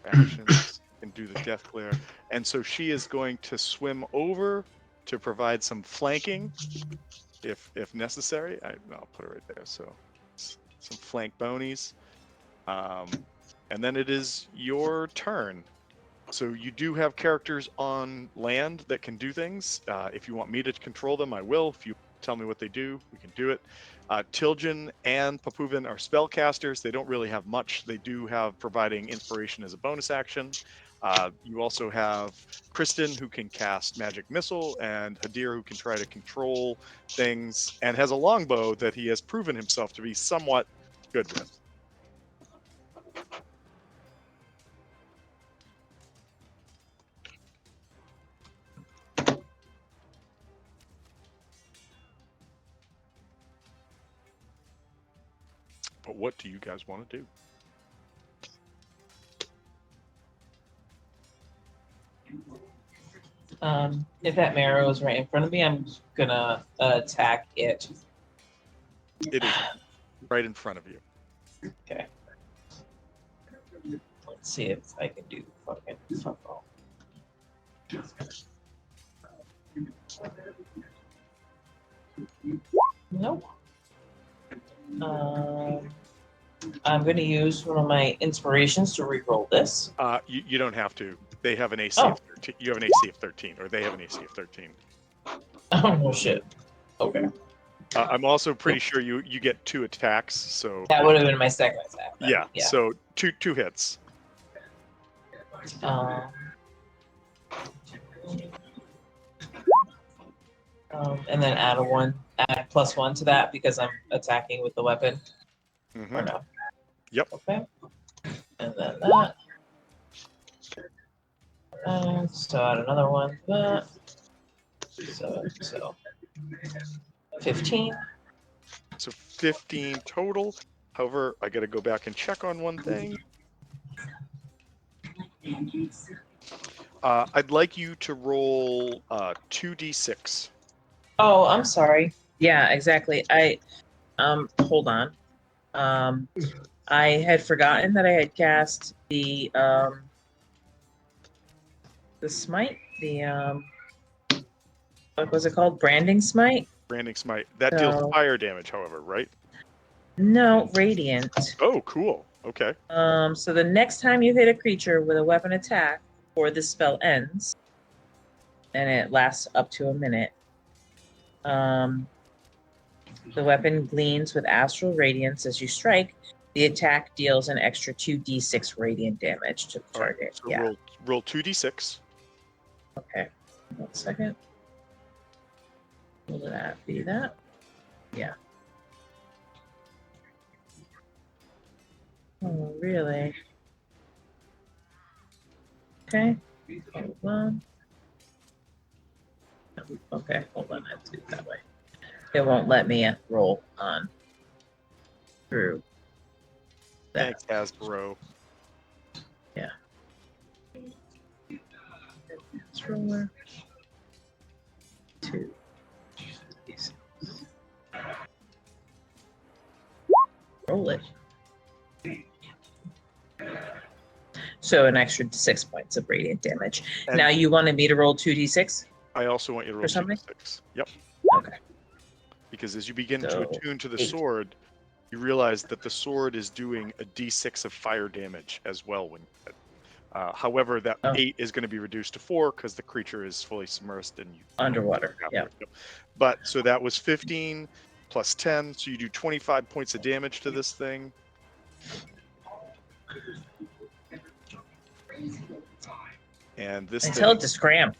Actions and do the death glare, and so she is going to swim over to provide some flanking, if necessary. I'll put it right there. So, some flank bonies, and then it is your turn. So you do have characters on land that can do things. If you want me to control them, I will. If you tell me what they do, we can do it. Tiljan and Papuvin are spellcasters. They don't really have much. They do have providing inspiration as a bonus action. You also have Kristen, who can cast magic missile, and Hadir, who can try to control things, and has a longbow that he has proven himself to be somewhat good with. But what do you guys want to do? If that marrow is right in front of me, I'm gonna attack it. It is right in front of you. Okay. Let's see if I can do fucking fuck all. Nope. I'm going to use one of my inspirations to reroll this. You don't have to. They have an AC Oh. of 13. You have an AC of 13, or they have an AC of 13. Oh, no shit. Okay. I'm also pretty sure you get 2 attacks, so That would have been my second attack. then. yeah. So two hits. And then add +1 to that because I'm attacking with the weapon. Mhm. Or no? Yep. Okay. And then that. So add another one to that. So 15. So 15 total. However, I got to go back and check on one thing. I'd like you to roll 2d6. Oh, I'm sorry. Yeah, exactly. Hold on. I had forgotten that I had cast the smite, what was it called? Branding smite? Branding smite. That deals So- fire damage, however, right? No, radiant. Oh, cool. Okay. So the next time you hit a creature with a weapon attack before this spell ends, and it lasts up to a minute, the weapon gleams with astral radiance as you strike. The attack deals an extra 2d6 radiant damage to the All right. target. So Yeah. roll 2d6. Okay. 1 second. Will that be that? Yeah. Oh, really? Okay. Hold on. Okay, hold on. I have to do it that way. It won't let me roll on through that. Thanks, Hasbro. Controller. 2. Roll it. So an extra 6 points of radiant damage. And Now you wanted me to roll 2d6? I also want you to roll for something? 2d6. Yep. Okay. Because as you begin to So, attune to the 8. sword, you realize that the sword is doing a d6 of fire damage as well when however, that Oh. 8 is going to be reduced to 4 because the creature is fully submersed and you Underwater. Yeah. Yep. But so that was 15 plus 10, so you do 25 points of damage to this thing. And this And tell thing, it to scram.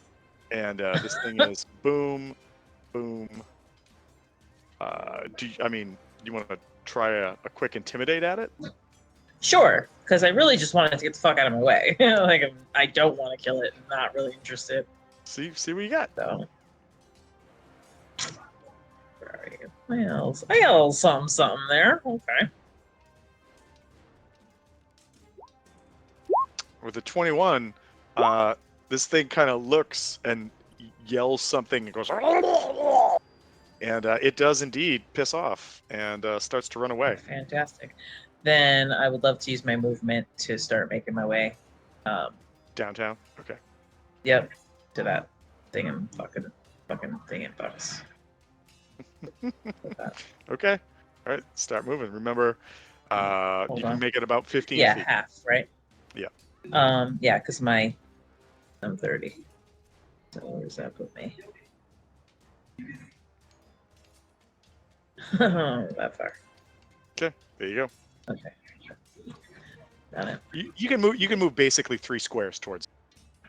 and this thing is boom, boom. Do you want to try a quick intimidate at it? Sure, because I really just wanted to get the fuck out of my way. Like, I don't want to kill it. I'm not really interested. See what you got. So, where are you? Well, something there. Okay. With the 21, this thing kind of looks and yells something and goes, and it does indeed piss off and starts to run away. Fantastic. Then I would love to use my movement to start making my way. Downtown. Okay. Yep, to that thing and fucking thing and bucks. Okay. All right. Start moving. Remember, Hold you can on. make it about 15 Yeah, feet. half, right? Yeah. Yeah, because I'm 30. So where does that put me? That far. Okay. There you go. Okay. Got it. You can move. You can move basically 3 squares towards.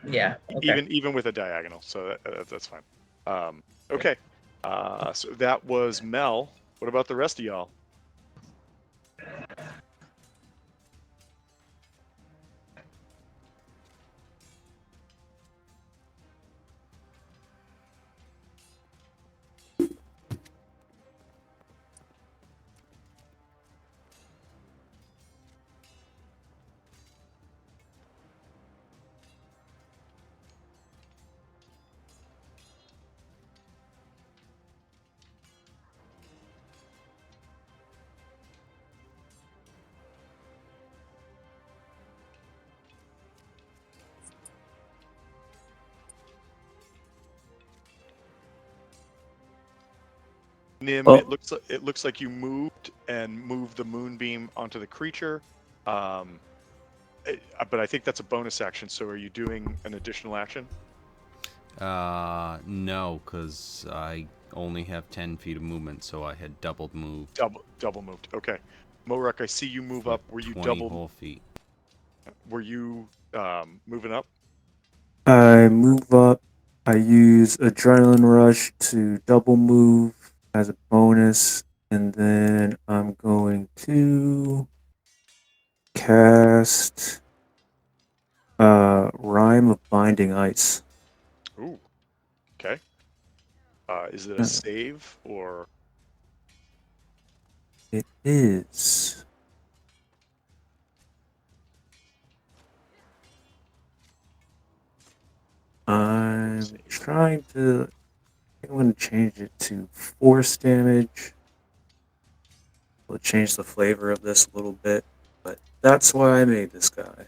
Yeah. Okay. Even with a diagonal. So that's fine. Okay. So that was Mel. What about the rest of y'all? Nim, Well- it looks like you moved the moonbeam onto the creature, but I think that's a bonus action. So are you doing an additional action? No, because I only have 10 feet of movement, so I had doubled moved. Double moved. Okay, Morak, I see you move up. Were you 20 double? whole feet. Were you moving up? I move up. I use Adrenaline Rush to double move as a bonus, and then I'm going to cast Rhyme of Binding Ice. Ooh. Okay. Is it a Uh. save or? It is. I'm trying to. I think I'm going to change it to force damage. We'll change the flavor of this a little bit, but that's why I made this guy.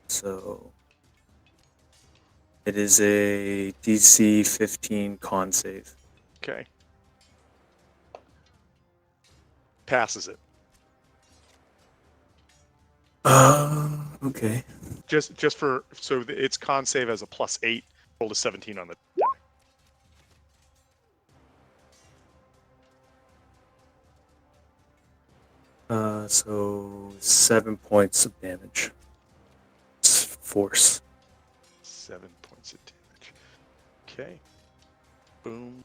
So it is a DC 15 con save. Okay. Passes it. Okay. Just for its con save as a +8. Roll a 17 on the die. So 7 points of damage. It's force. 7 points of damage. Okay. Boom.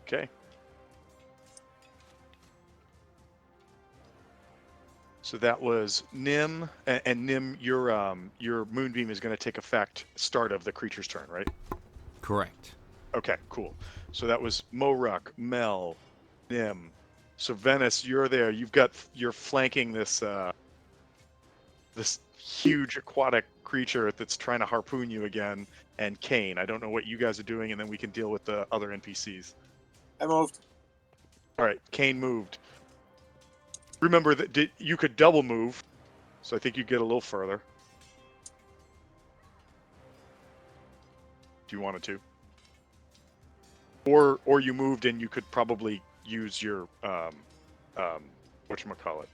Okay. So that was Nim, and Nim, your moonbeam is going to take effect start of the creature's turn, right? Correct. Okay, cool. So that was Moruck, Mel, Nim. So Venice, you're there. You're flanking this this huge aquatic creature that's trying to harpoon you again, and Kane. I don't know what you guys are doing, and then we can deal with the other NPCs. I moved. All right, Kane moved. Remember that you could double move, so I think you get a little further. If you wanted to. Or you moved and you could probably use your whatchamacallit?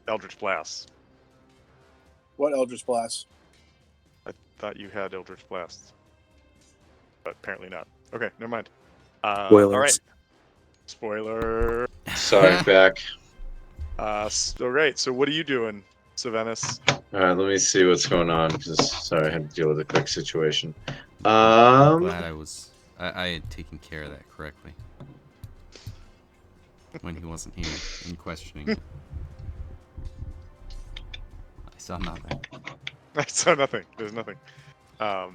Eldritch Blast. What Eldritch Blast? I thought you had Eldritch Blast. But apparently not. Okay, never mind. Spoilers. All right. Spoiler. Sorry, back. All right, so what are you doing? Sylvanas. All right, let me see what's going on. Because sorry, I had to deal with a quick situation. I'm glad I had taken care of that correctly when he wasn't here and questioning it. I saw nothing. I saw nothing. There's nothing. All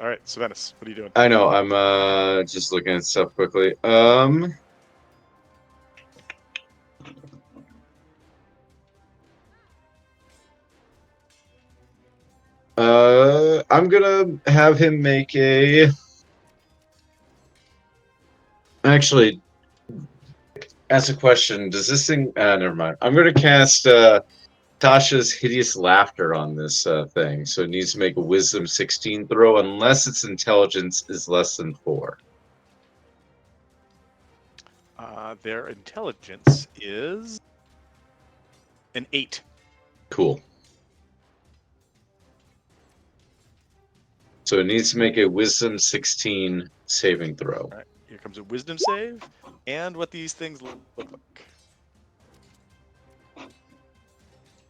right, Sylvanas, what are you doing? I know. I'm just looking at stuff quickly. I'm gonna have him make a. Actually, ask a question. Does this thing? Never mind. I'm gonna cast Tasha's hideous laughter on this thing, so it needs to make a Wisdom 16 throw unless its intelligence is less than 4. Their intelligence is an 8. Cool. So it needs to make a Wisdom 16 saving throw. All right, here comes a Wisdom save, and what these things look like.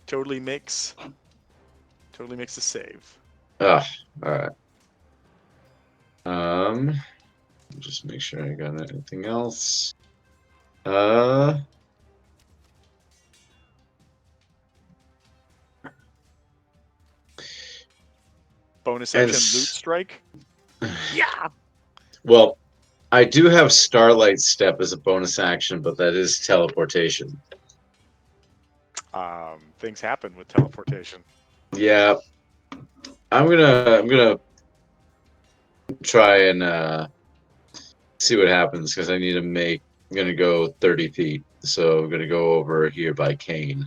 Totally makes a save. Ugh. All right. Just make sure I got anything else. Bonus And action loot strike. Yeah. Well, I do have Starlight Step as a bonus action, but that is teleportation. Things happen with teleportation. Yeah. I'm gonna try and see what happens because I need to make. I'm gonna go 30 feet, so I'm gonna go over here by Kane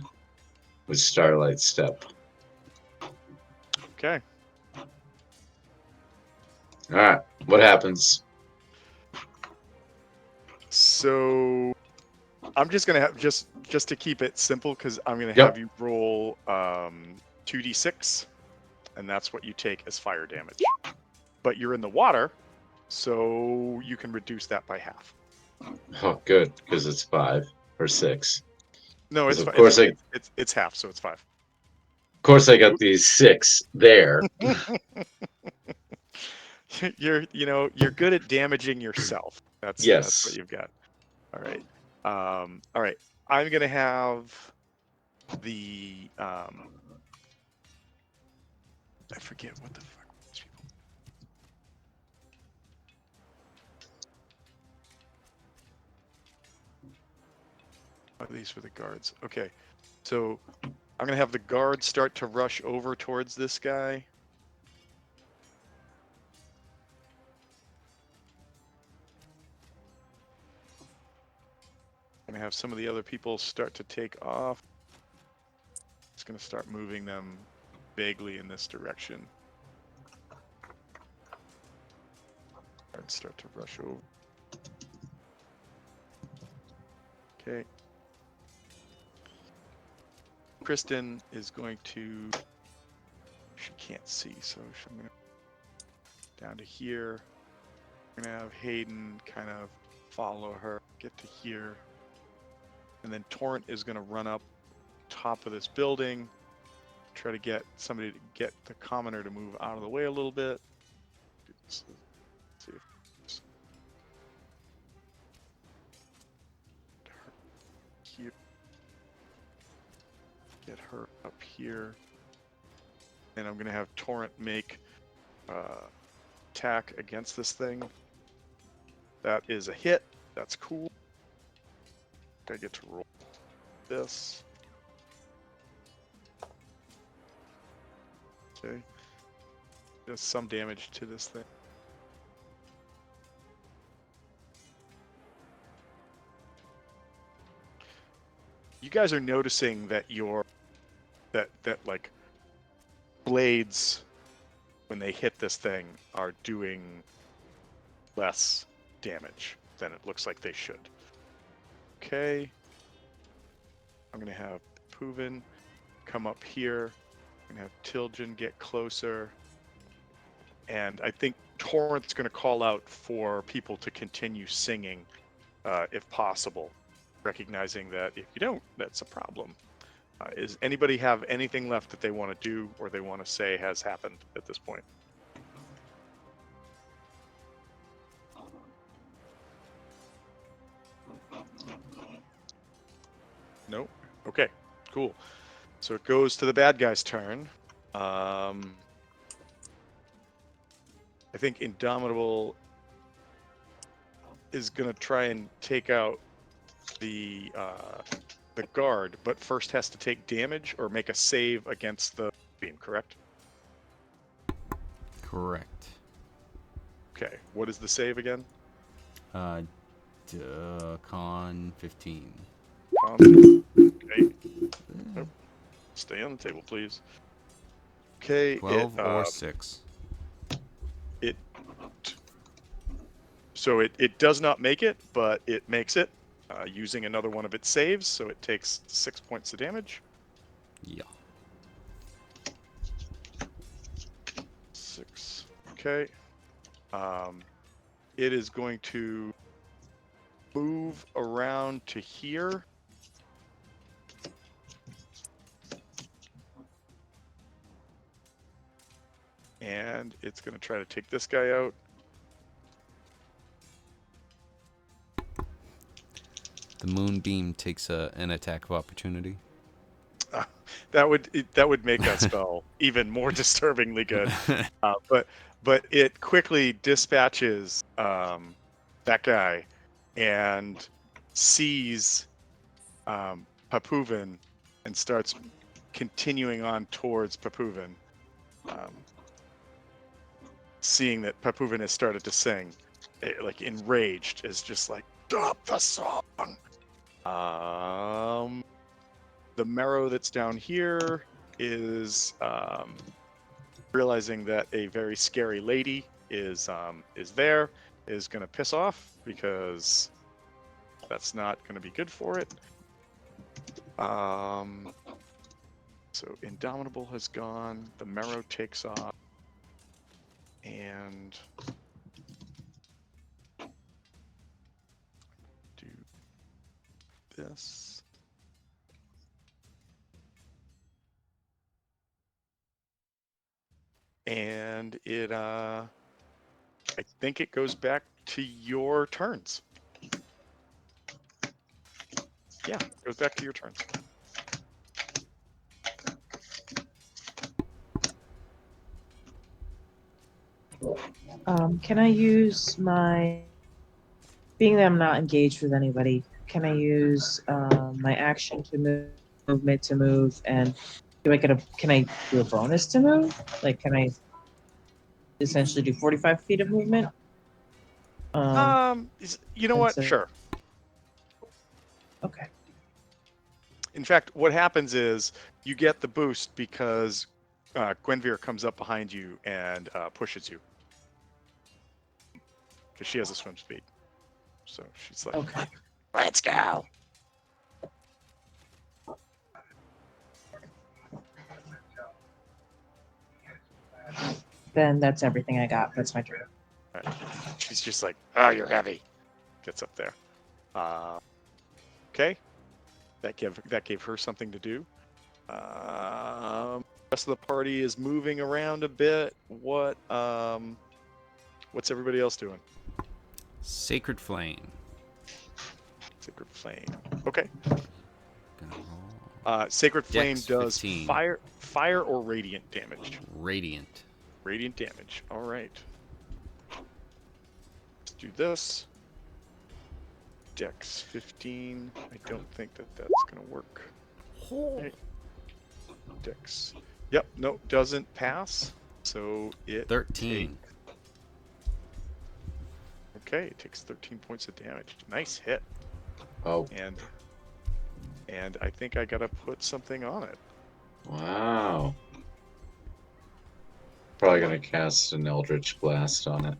with Starlight Step. Okay. All right, what happens? So I'm just gonna have just to keep it simple because I'm gonna Yep. have you roll 2d6, and that's what you take as fire damage. But you're in the water, so you can reduce that by half. Oh, good, because it's 5 or 6. No, it's Of fi- course, it's half, so it's 5. Of course, I got these 6 there. You're good at damaging yourself. That's what Yes. you've got. All right. All right. I'm gonna have the I forget what the fuck these people. Oh, these were the guards. Okay. So I'm gonna have the guards start to rush over towards this guy. I'm gonna have some of the other people start to take off. It's gonna start moving them vaguely in this direction. Guards start to rush over. Okay. Kristen is going to. She can't see, so I'm gonna down to here. I'm gonna have Hayden kind of follow her, get to here, and then Torrent is gonna run up top of this building, try to get somebody to get the commoner to move out of the way a little bit. Let's see if here. Get her up here, and I'm gonna have Torrent make attack against this thing. That is a hit. That's cool. I get to roll this. Okay. Does some damage to this thing. You guys are noticing that that like blades when they hit this thing are doing less damage than it looks like they should. Okay. I'm gonna have Puvin come up here. I'm gonna have Tilgen get closer. And I think Torrent's gonna call out for people to continue singing, if possible, recognizing that if you don't, that's a problem. Is anybody have anything left that they want to do or they want to say has happened at this point? No? Okay, cool. So it goes to the bad guy's turn. I think Indomitable is going to try and take out the guard, but first has to take damage or make a save against the beam, correct? Correct. Okay, what is the save again? Con 15. Okay. Oh, stay on the table, please. Okay. 12 or 6. So it does not make it, but it makes it using another one of its saves, so it takes 6 points of damage. Yeah. 6. Okay. It is going to move around to here. And it's going to try to take this guy out. The moonbeam takes an attack of opportunity. That would make that spell even more disturbingly good. But it quickly dispatches that guy and sees Papuvin and starts continuing on towards Papuvin. Seeing that Papuvin has started to sing, like enraged, is just like, stop the song. The marrow that's down here is realizing that a very scary lady is there, is going to piss off because that's not going to be good for it. So Indomitable has gone. The marrow takes off. And do this. And it I think it goes back to your turns. Yeah, it goes back to your turns. Can I use my, being that I'm not engaged with anybody, can I use my action to move, movement to move, and can I do a bonus to move? Like, can I essentially do 45 feet of movement? You know what? so- Sure. Okay. In fact, what happens is you get the boost because Gwenvere comes up behind you and pushes you. Because she has a swim speed. So she's like, Okay. let's go. Then that's everything I got. That's my turn. Right. She's just like, oh, you're heavy. Gets up there. Okay. That gave her something to do. The rest of the party is moving around a bit. What's everybody else doing? Sacred Flame. Sacred Flame. Okay. Gonna roll. Sacred Flame Dex does 15. fire or radiant damage. Radiant. Radiant damage. All right. Let's do this. Dex 15. I don't think that's gonna work. Right. Dex. Yep. No, doesn't pass. So it 13. Okay, it takes 13 points of damage. Nice hit. Oh, And I think I gotta put something on it. wow. Probably gonna cast an Eldritch Blast on it.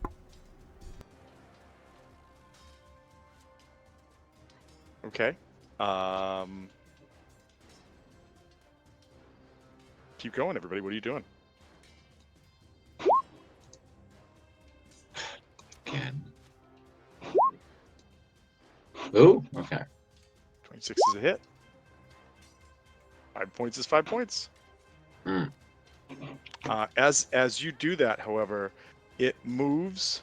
Okay. Keep going, everybody. What are you doing? Again. Ooh, okay. 26 is a hit. 5 points is 5 points. Hmm. As you do that, however, it moves,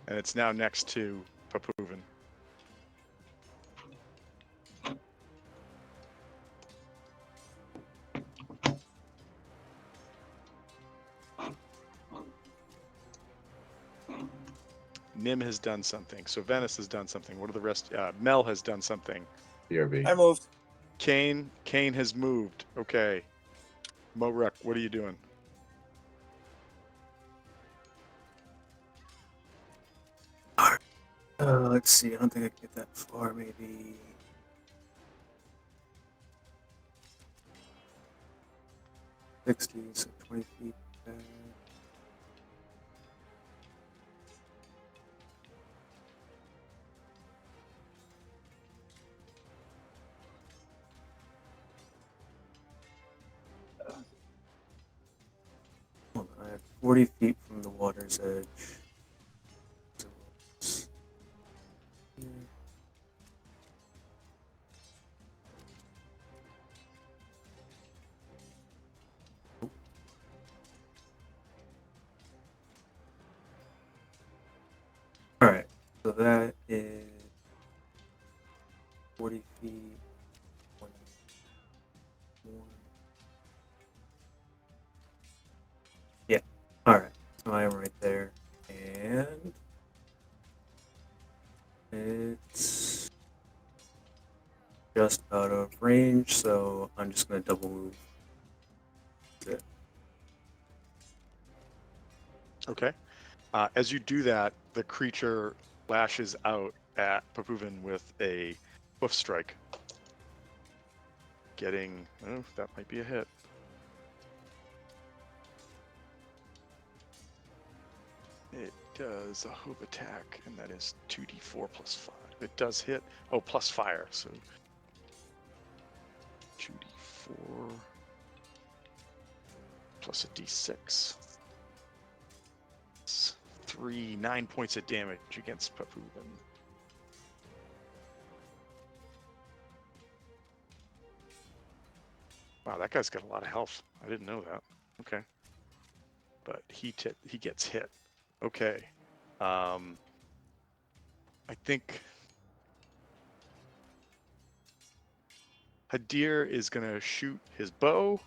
and it's now next to Papuvan. Nim has done something. So Venice has done something. What are the rest? Mel has done something. BRB. I moved. Kane has moved. Okay. Morek, what are you doing? Let's see. I don't think I can get that far. Maybe 60, so 20 feet back. Hold on, I have 40 feet from the water's edge. So it's here. All right, so that is 40 feet. 20 more. Yeah. All right. So I am right there, and it's just out of range. So I'm just gonna double move. That's it. Okay. As you do that, the creature lashes out at Papuvan with a hoof strike. Getting, oh, that might be a hit. It does a hoof attack, and that is 2d4 plus 5. It does hit. Oh, plus fire, so 2d4 plus a d6. It's 9 points of damage against Papuvan. Wow, that guy's got a lot of health. I didn't know that. Okay. But he gets hit. Okay. I think Hadir is going to shoot his bow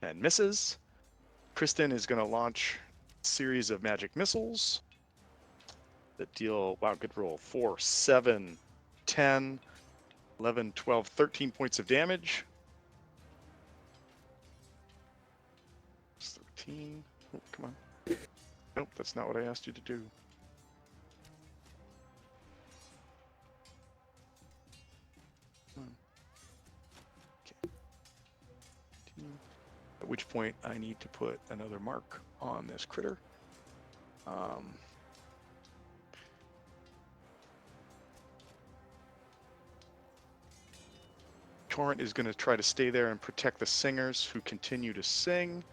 and misses. Kristen is going to launch a series of magic missiles that deal, wow, good roll, 4, 7, 10, 11, 12, 13 points of damage. 13. Oh, come on. Nope, that's not what I asked you to do. Okay. At which point I need to put another mark on this critter. Torrent is going to try to stay there and protect the singers who continue to sing.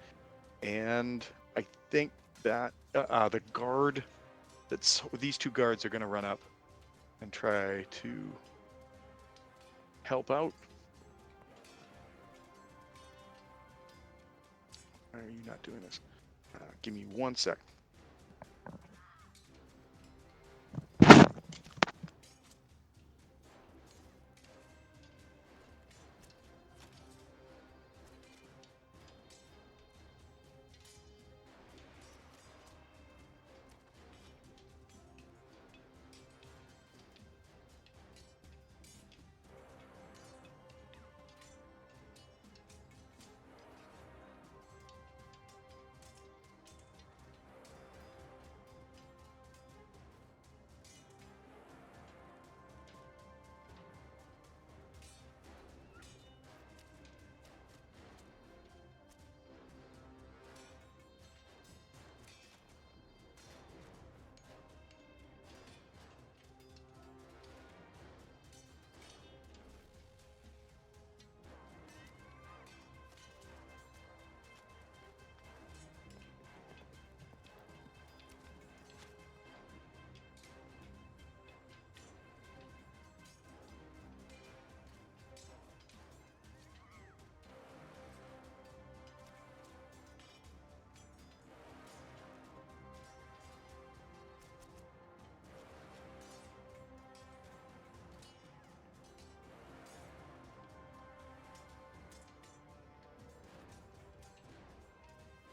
And I think that the guard, these two guards are going to run up and try to help out. Why are you not doing this? Give me 1 sec.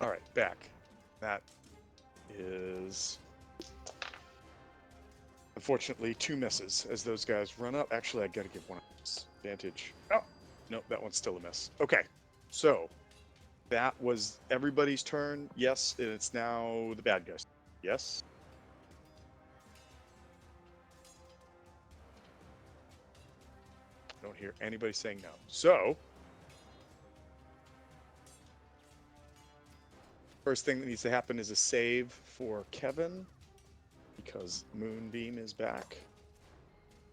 All right, back. That is unfortunately 2 misses as those guys run up. Actually, I got to give one advantage. Oh, no, that one's still a miss. Okay, so that was everybody's turn. Yes, and it's now the bad guys. Yes. I don't hear anybody saying no. So, first thing that needs to happen is a save for Kevin because Moonbeam is back.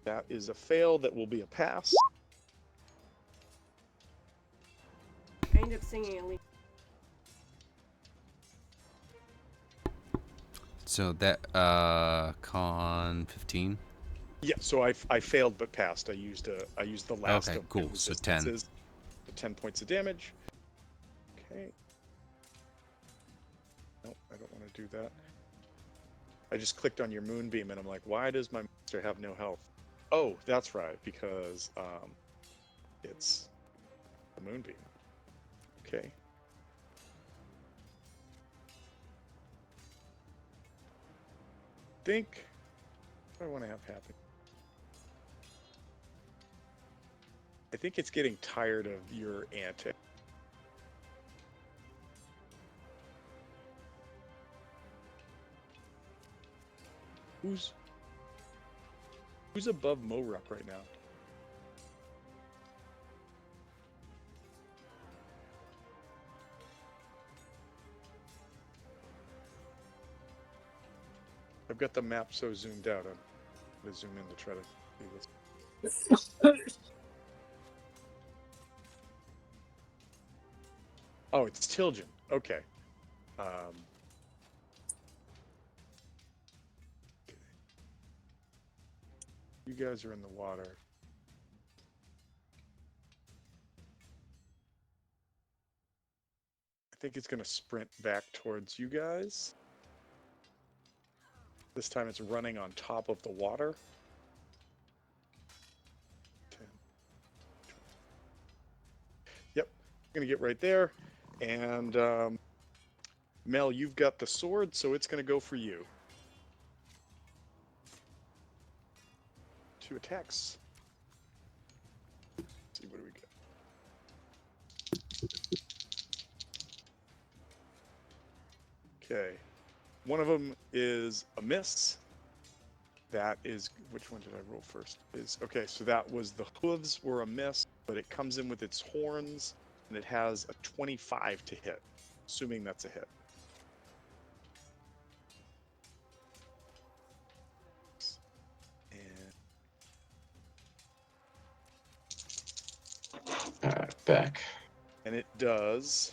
That is a fail. That will be a pass. I ended up singing at least. So that con 15. Yeah, so I failed but passed. I used the last Okay, of cool. the So 10. resistances. The 10 points of damage. Okay. Nope, I don't want to do that. I just clicked on your Moonbeam and I'm like, why does my monster have no health? Oh, that's right, because it's the Moonbeam. Okay. Think what do I want to have happen? I think it's getting tired of your antic. Who's above Moruck right now? I've got the map so zoomed out. I'm gonna zoom in to try to see this. Oh, it's Tilgen. Okay. You guys are in the water. I think it's going to sprint back towards you guys. This time it's running on top of the water. 10. Yep, going to get right there. And Mel, you've got the sword, so it's going to go for you. 2 attacks. Let's see, what do we get? Okay. One of them is a miss. That is, which one did I roll first? Okay, so that was the hooves were a miss, but it comes in with its horns, and it has a 25 to hit, assuming that's a hit. And All right, back. and it does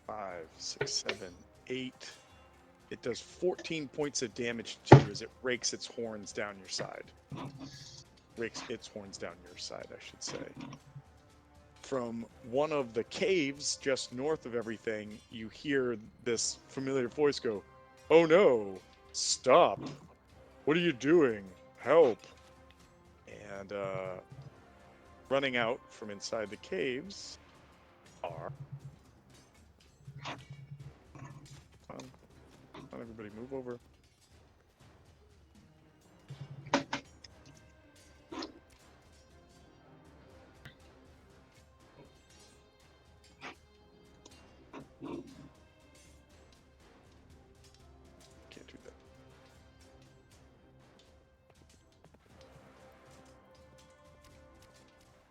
5, 6, 7, 8. It does 14 points of damage to you as it rakes its horns down your side. Rakes its horns down your side, I should say. From one of the caves just north of everything, you hear this familiar voice go, "Oh no, stop. What are you doing? Help." And running out from inside the caves are... Come on, everybody move over. Can't do that.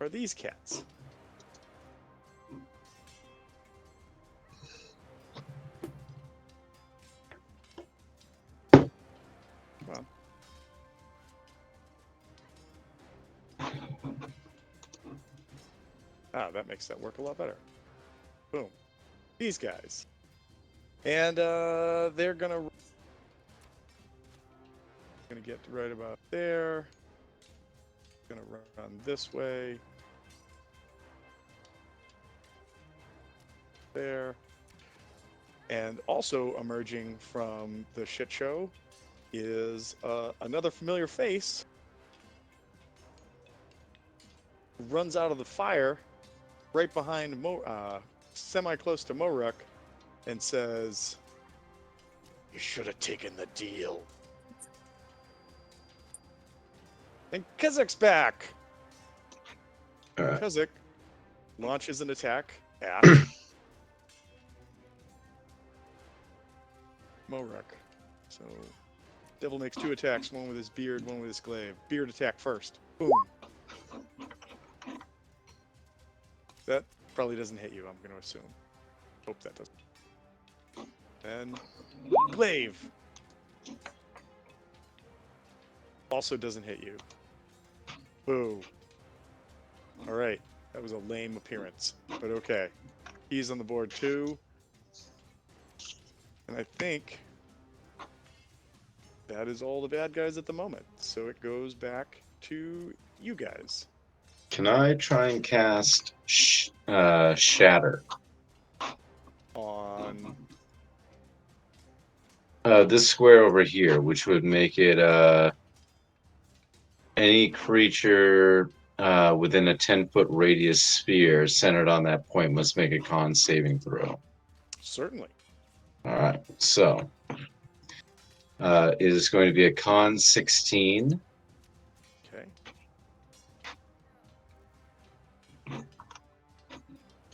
Are these cats? Come on. Ah, that makes that work a lot better. Boom. These guys. And they're gonna get right about there. Gonna run this way. There. And also emerging from the shit show is another familiar face. Runs out of the fire right behind semi close to Moruck, and says, "You should have taken the deal." And Kazak's back. All right. Kazak launches an attack at Morak. So Devil makes 2 attacks, one with his beard, one with his glaive. Beard attack first. Boom. That probably doesn't hit you, I'm going to assume. Hope that doesn't. Then glaive. Also doesn't hit you. Boo. All right. That was a lame appearance, but okay. He's on the board too. And I think that is all the bad guys at the moment. So it goes back to you guys. Can I try and cast Shatter? On This square over here, which would make it any creature within a 10-foot radius sphere centered on that point must make a con saving throw. certainly. All right, so it is going to be a con 16. Okay.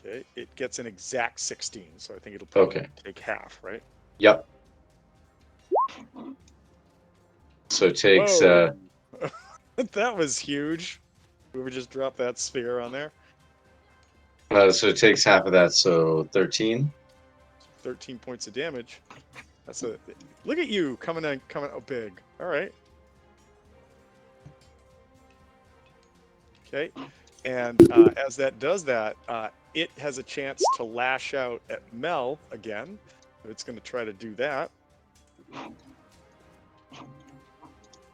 Okay. It gets an exact 16, so I think it'll probably take half, right? Yep. So it takes Whoa. That was huge. Whoever just dropped that sphere on there. so it takes half of that, so 13. 13 points of damage. That's a look at you coming out big. All right. Okay. And as that does that, it has a chance to lash out at Mel again. It's going to try to do that.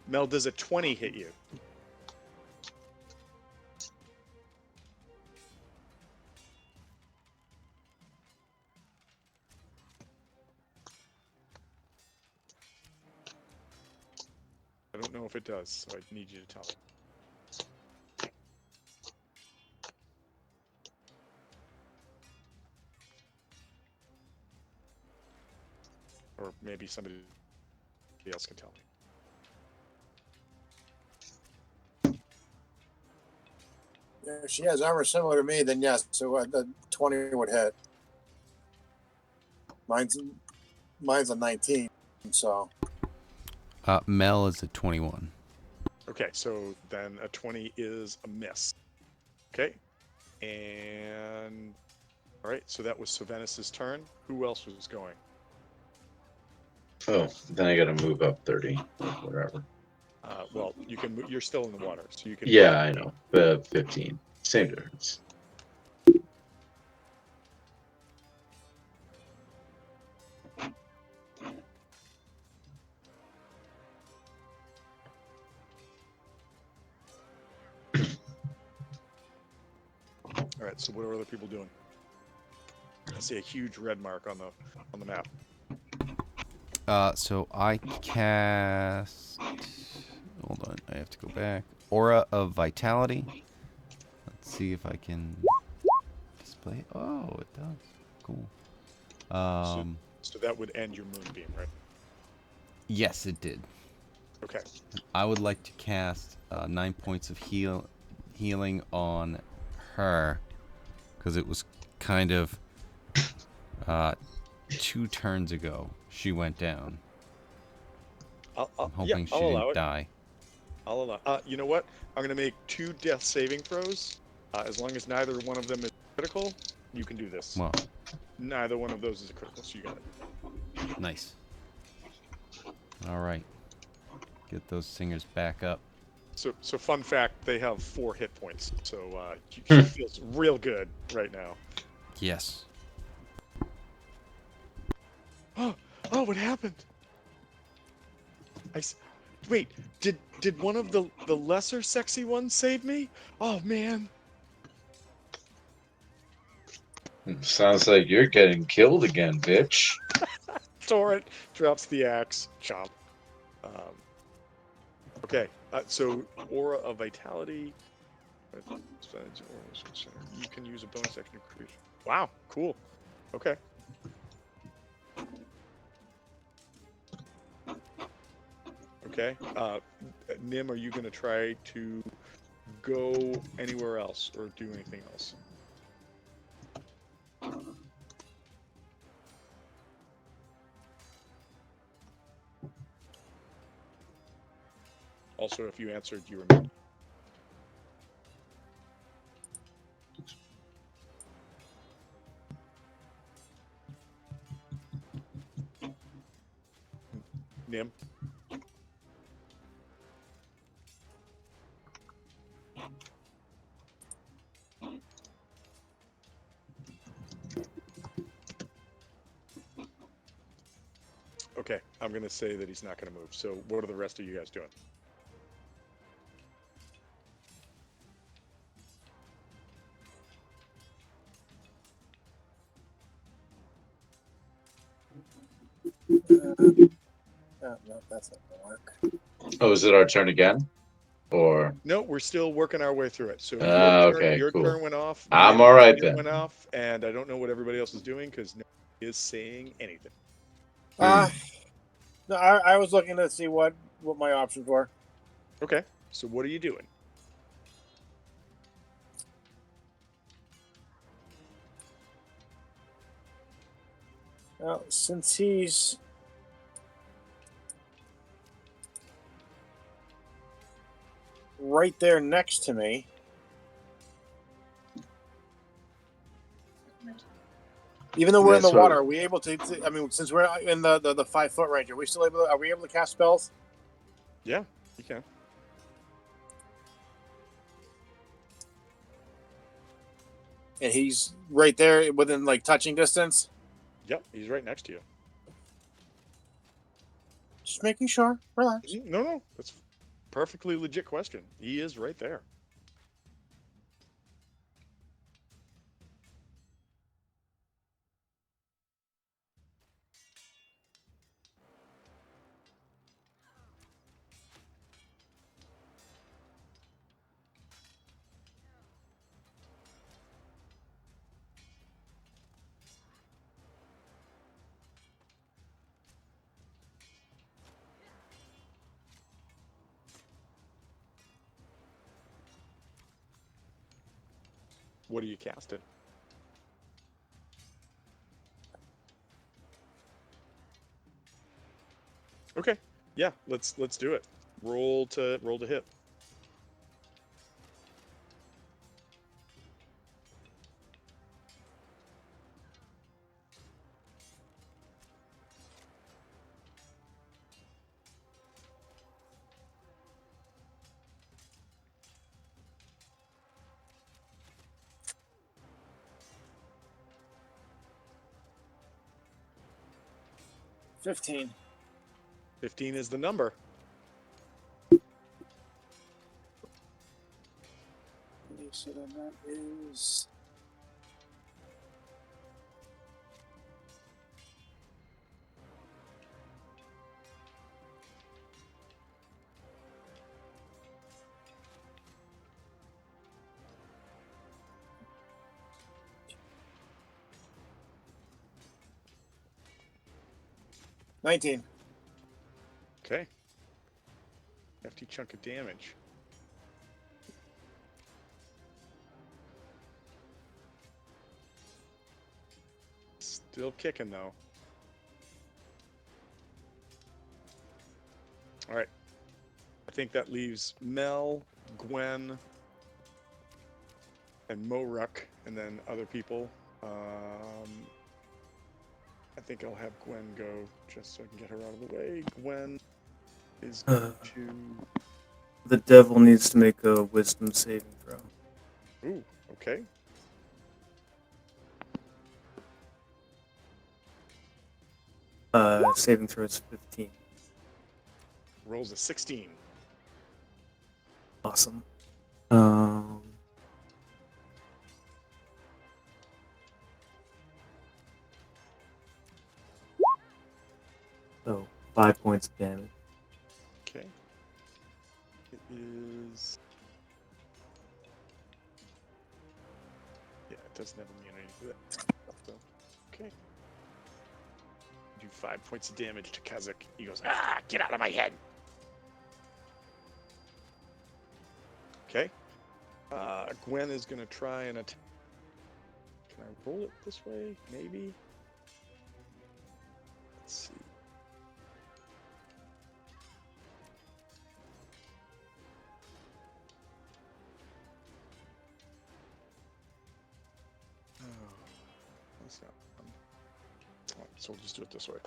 Mel, does a 20 hit you? I don't know if it does, so I need you to tell me. Or maybe somebody else can tell me. If she has armor similar to me, then yes, so the 20 would hit. Mine's a 19, so Mel is a 21. Okay, so then a 20 is a miss. Okay, and all right, so that was Sylvanas' turn. Who else was going? Oh, then I got to move up 30, whatever. Well, you can. You're still in the water, so you can. Yeah, I know. 15. Same difference. All right. So what are other people doing? I see a huge red mark on the map. So I cast. Hold on, I have to go back. Aura of Vitality. Let's see if I can display. Oh, it does. Cool. So that would end your moonbeam, right? Yes, it did. Okay. I would like to cast 9 points of healing on her, because it was kind of 2 turns ago she went down. I'm hoping she didn't die. I'll allow. You know what? I'm gonna make 2 death saving throws. As long as neither one of them is critical, you can do this. Well, Neither one of those is a critical, so you got it. nice. All right. Get those singers back up. So fun fact, they have 4 hit points. So she feels real good right now. Yes. Oh, what happened? Wait, did one of the lesser sexy ones save me? Oh man. Sounds like you're getting killed again, bitch. Torrent drops the axe. Chomp. Okay, so Aura of Vitality. You can use a bonus action to create. Wow, cool. Okay. Okay. Nim, are you going to try to go anywhere else or do anything else? Also, if you answered, you remember. Nim? Okay, I'm going to say that he's not going to move. So what are the rest of you guys doing? No, that's not gonna work. Oh, is it our turn again? Or No, we're still working our way through it. So okay, your cool. turn went off. I'm Nim's all right turn then. went off, and I don't know what everybody else is doing because nobody is saying anything. No, I was looking to see what my options were. Okay, so what are you doing? Well, since he's right there next to me, even though we're in the That's what- water, are we able to? I mean, since we're in the 5 foot range, are we still able? Are we able to cast spells? Yeah, you can. And he's right there within like touching distance. Yep, he's right next to you. Just making sure. Relax. No, that's perfectly legit question. He is right there. What are you casting? Okay, yeah, let's do it. Roll to hit. $15. 15 is the number. So then that is $19. Okay. Hefty chunk of damage. Still kicking though. All right. I think that leaves Mel, Gwen, and Moruk, and then other people. I think I'll have Gwen go just so I can get her out of the way. Gwen is going to. The devil needs to make a wisdom saving throw. Ooh, okay. Saving throw is 15. Rolls a 16. Awesome. So 5 points of damage. Okay. It is. Yeah, it doesn't have immunity to that. So, okay. Do 5 points of damage to Kazakh. He goes, ah, get out of my head. Okay. Gwen is going to try and attack. Can I roll it this way? Maybe. Let's see. Oh, that's not fun. All right, so we'll just do it this way.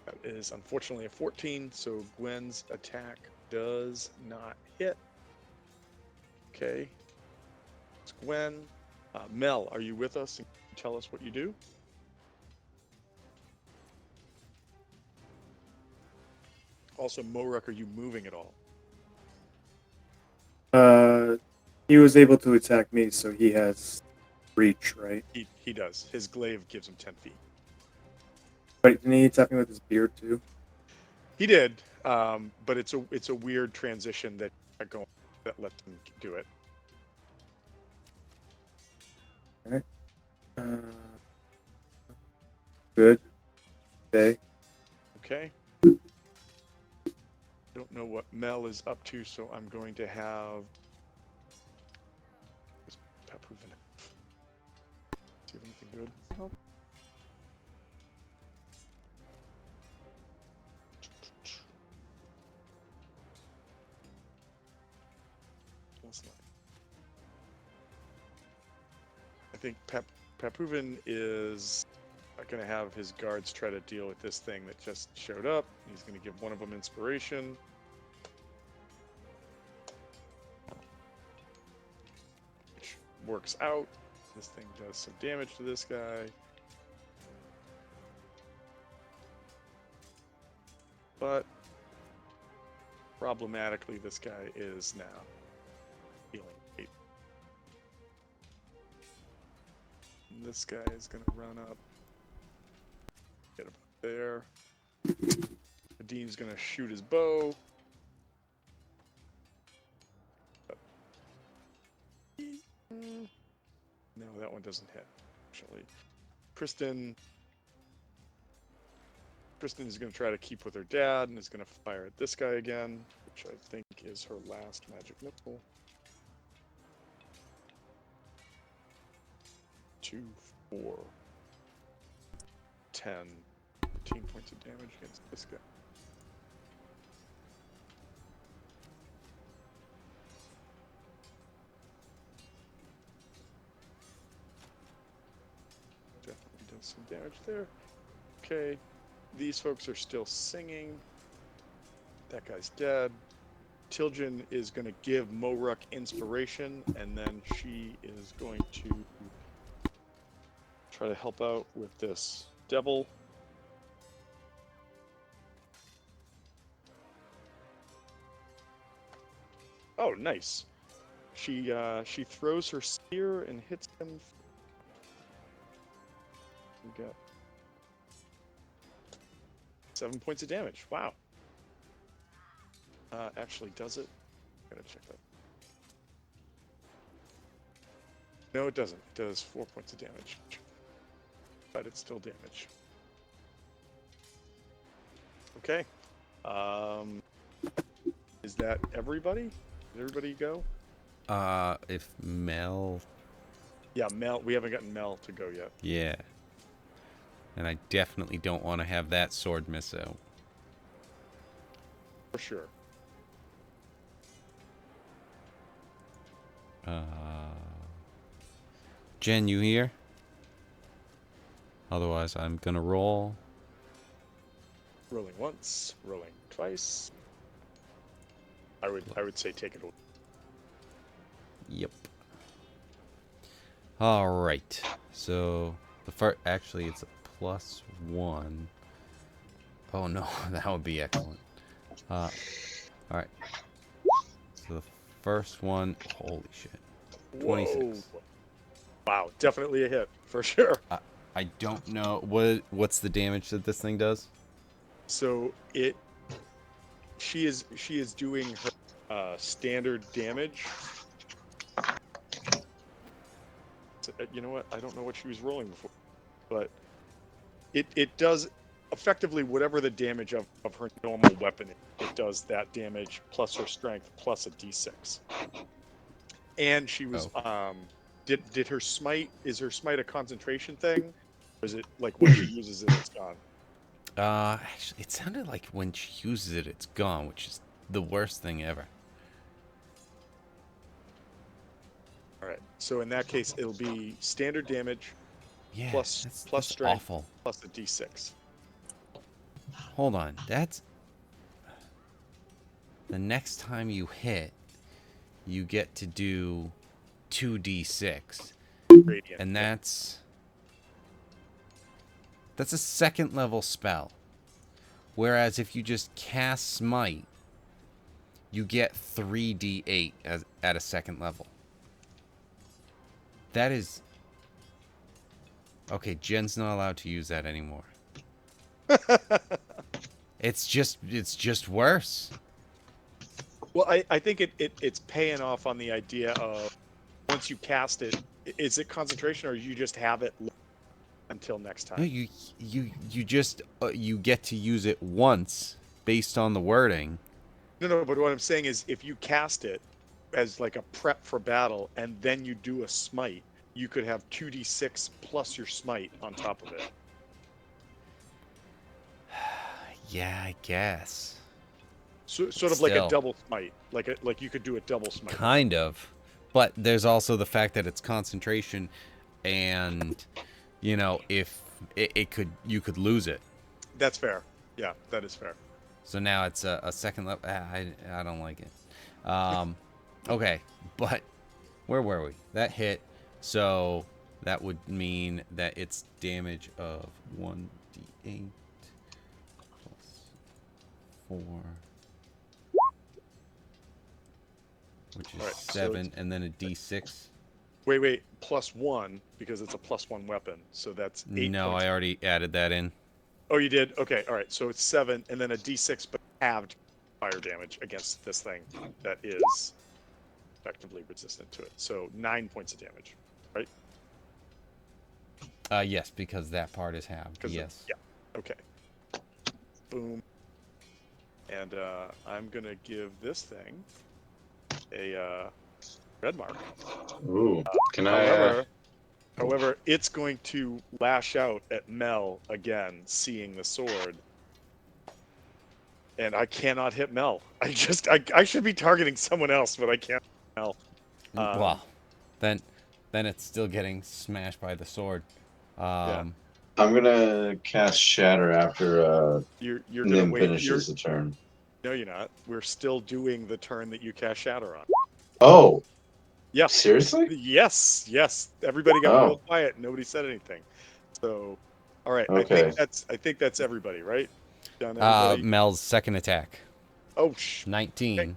That is unfortunately a 14, so Gwen's attack does not hit. Okay. It's Gwen. Mel, are you with us? Can you tell us what you do? Also, Moruk, are you moving at all? He was able to attack me, so he has reach, right? He does. His glaive gives him 10 feet. But didn't he attack me with his beard too? He did, but it's a weird transition that lets him do it. Alright. Good. Okay. Okay. Don't know what Mel is up to, so I'm going to have. See if anything good. That's not. I think Papuvan is going to have his guards try to deal with this thing that just showed up. He's going to give one of them inspiration. Which works out. This thing does some damage to this guy. But problematically, this guy is now healing 8. And this guy is going to run up. Get up there. Dean's going to shoot his bow. No, that one doesn't hit, actually. Kristen is going to try to keep with her dad and is going to fire at this guy again, which I think is her last magic missile. 2, 4, 10, 15 points of damage against this guy. Definitely does some damage there. Okay, these folks are still singing. That guy's dead. Tiljan is going to give Moruk inspiration, and then she is going to try to help out with this devil. Oh, nice. She throws her spear and hits him. We got 7 points of damage. Wow. Actually, does it? Gotta check that. No, it doesn't. It does 4 points of damage. But it's still damage. Okay. Is that everybody? Did everybody go? If Mel. Yeah, Mel. We haven't gotten Mel to go yet. Yeah. And I definitely don't want to have that sword miss out. For sure. Jen, you here? Otherwise, I'm gonna roll. Rolling once, rolling twice. I would say take it away. Yep. All right. So the first, actually, it's a +1. Oh no, that would be excellent. All right. So the first one, holy shit, 26. Whoa. Wow, definitely a hit for sure. I don't know what's the damage that this thing does. So she is doing her standard damage. So, you know what? I don't know what she was rolling before, but it does effectively whatever the damage of her normal weapon is, it does that damage plus her strength plus a d6. And she was did her smite, is her smite a concentration thing? Or is it like when she uses it, it's gone? Actually, it sounded like when she uses it, it's gone, which is the worst thing ever. All right. So in that case, it'll be standard damage Yeah, plus that's strength awful. plus a d6. Hold on, that's the next time you hit, you get to do 2d6, Radiant. and that's a second level spell. Whereas if you just cast smite, you get 3d8 at a second level. That is okay. Jen's not allowed to use that anymore. It's just worse. Well, I think it's paying off on the idea of once you cast it, is it concentration or you just have it until next time? No, you just you get to use it once based on the wording. No, but what I'm saying is if you cast it as like a prep for battle and then you do a smite, you could have 2d6 plus your smite on top of it. Yeah, I guess. So, sort of like a Still. double smite, like you could do a double smite. Kind of. But there's also the fact that it's concentration, and you know, if you could lose it. That's fair. Yeah, that is fair. So now it's a second level. I don't like it. Okay, but where were we? That hit. So that would mean that it's damage of 1d8 plus 4, which is All right, so 7, and then a d6. Wait, +1 because it's a +1 weapon. So that's 8 No, points. I already added that in. Oh, you did? Okay, all right. So it's 7 and then a d6 but halved fire damage against this thing that is effectively resistant to it. So 9 points of damage, right? Yes, because that part is halved. Yes. Yeah. Okay. Boom. And I'm going to give this thing a red mark. Ooh, can I? However, it's going to lash out at Mel again, seeing the sword. And I cannot hit Mel. I should be targeting someone else, but I can't hit Mel. Well, then it's still getting smashed by the sword. Yeah. I'm gonna cast Shatter after You're gonna Nim wait. finishes the turn. No, you're not. We're still doing the turn that you cast Shatter on. Oh. Yeah. Seriously? Yes. Everybody got real quiet. Nobody said anything. So, all right. Okay. I think that's everybody, right? Done. Everybody. Mel's second attack. Oh, 19. Okay.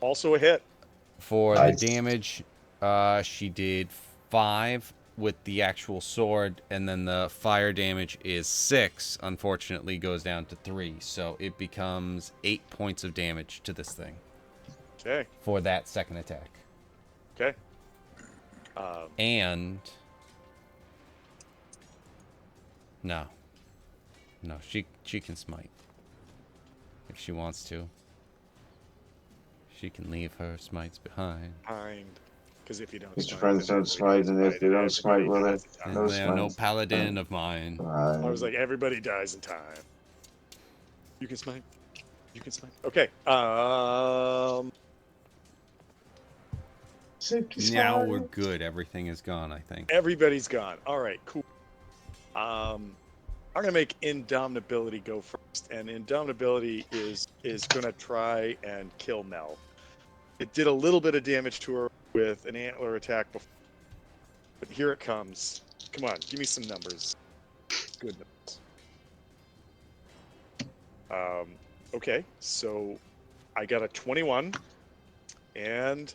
Also a hit. For Nice. the damage, she did 5 with the actual sword, and then the fire damage is 6. Unfortunately, goes down to 3, so it becomes 8 points of damage to this thing. Okay. For that second attack. Okay. And no, she can smite if she wants to. She can leave her smites behind. Because if you don't His smite, friends then don't smite, and if they don't smite, well, everybody they dies. no They are no smites. paladin of mine. I was like, everybody dies in time. You can smite. You can smite. Okay. Now we're good. Everything is gone, I think. Everybody's gone. All right, cool. I'm gonna make Indomitability go first, and Indomitability is gonna try and kill Mel. It did a little bit of damage to her with an antler attack before, but here it comes. Come on, give me some numbers. Good numbers. Okay, so I got a 21 and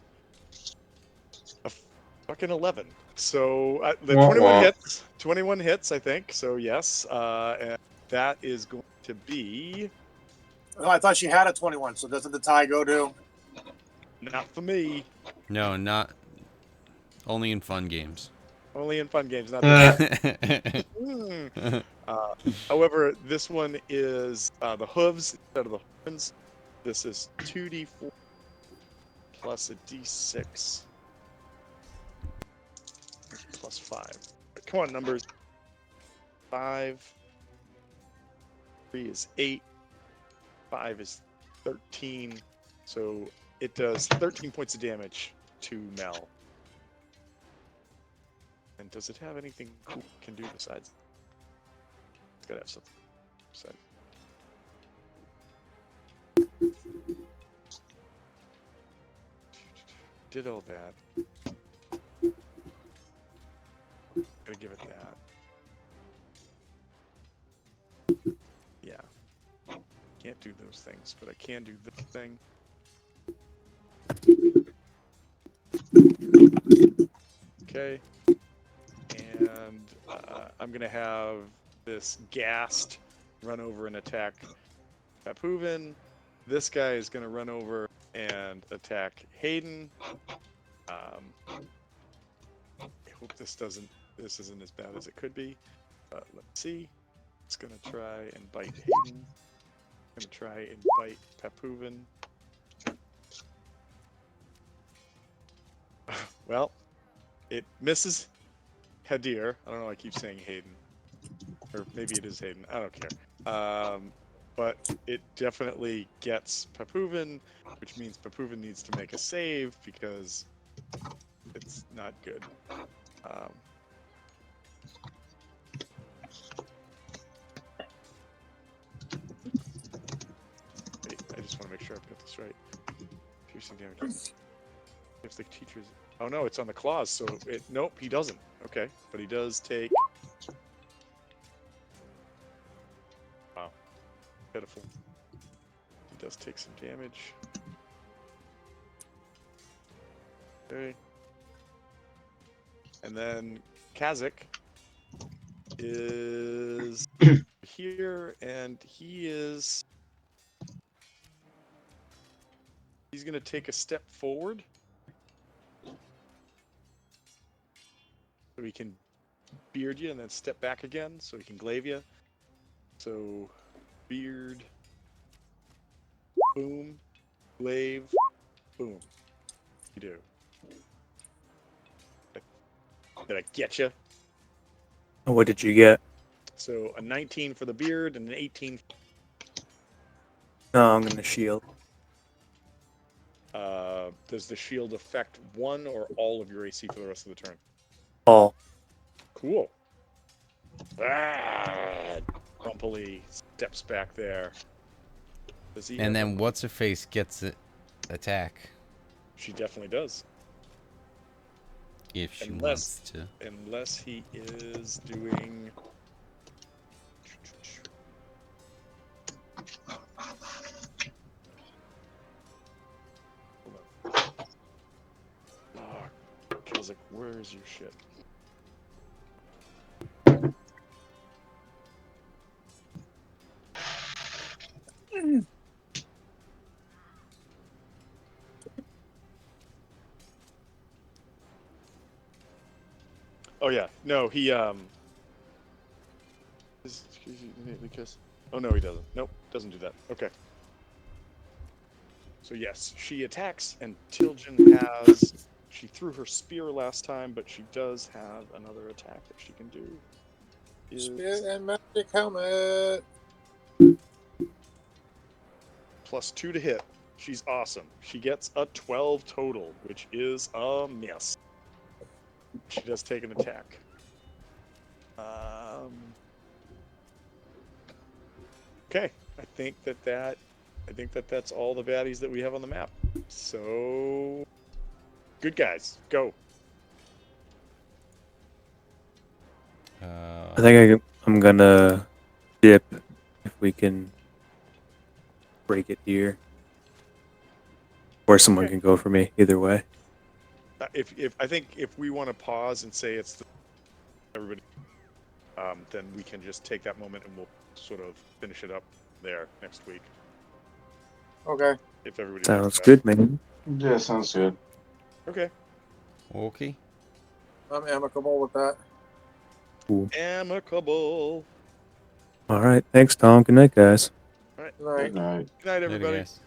a fucking 11. So the 21 hits. 21 hits, I think. So yes, and that is going to be. Oh, I thought she had a 21. So doesn't the tie go to? Not for me. No, not. Only in fun games. Only in fun games, not. However, this one is the hooves instead of the horns. This is 2d4 plus a d6 plus 5. Come on, numbers. 5. 3 is 8. 5 is 13. So it does 13 points of damage to Mel. And does it have anything cool it can do besides? It's gotta have something. Besides. Did all that. Gotta give it that. Yeah. Can't do those things, but I can do this thing. Okay. And I'm gonna have this Ghast run over and attack Papuven. This guy is gonna run over and attack Hayden. I hope this isn't as bad as it could be. Let's see. It's gonna try and bite Hayden. Gonna try and bite Papuven. Well, it misses Hadir. I don't know why I keep saying Hayden. Or maybe it is Hayden. I don't care. But it definitely gets Papuven, which means Papuven needs to make a save because it's not good. Wait, I just want to make sure I've got this right. Piercing damage. If the teacher's... Oh no, it's on the claws, so nope, he doesn't. Okay, but he does take... Wow. Pitiful. He does take some damage. Okay. And then Kazik is here, and he's going to take a step forward. So he can beard you and then step back again, so he can glaive you. So, beard, boom, glaive, boom. You do. Did I get you? What did you get? So a 19 for the beard and an 18. No, I'm gonna shield. Does the shield affect one or all of your AC for the rest of the turn? All. Cool. Rumpely steps back there. Does he And have then what's her face gets an attack She definitely does. if she Unless- wants to. Unless he is doing... Hold on. Oh, Kelsic, where's your shit? Oh yeah, no, he excuse you, immediately kiss. Oh no, he doesn't. Nope, doesn't do that. Okay. So yes, she attacks, and Tiljan has. She threw her spear last time, but she does have another attack that she can do. Spirit and magic helmet. +2 to hit. She's awesome. She gets a 12 total, which is a miss. She does take an attack. Okay, I think that's all the baddies that we have on the map. So, good guys, go. I think I'm gonna dip if we can break it here, or someone Okay. can go for me. Either way. If I think if we want to pause and say it's everybody, then we can just take that moment and we'll sort of finish it up there next week. Okay. If everybody Sounds good, man. Yeah, sounds good. Okay. Okay. I'm amicable with that. Amicable. All right. Thanks, Tom. Good night, guys. All right. Right. Good night. Good night, Later, everybody. guys.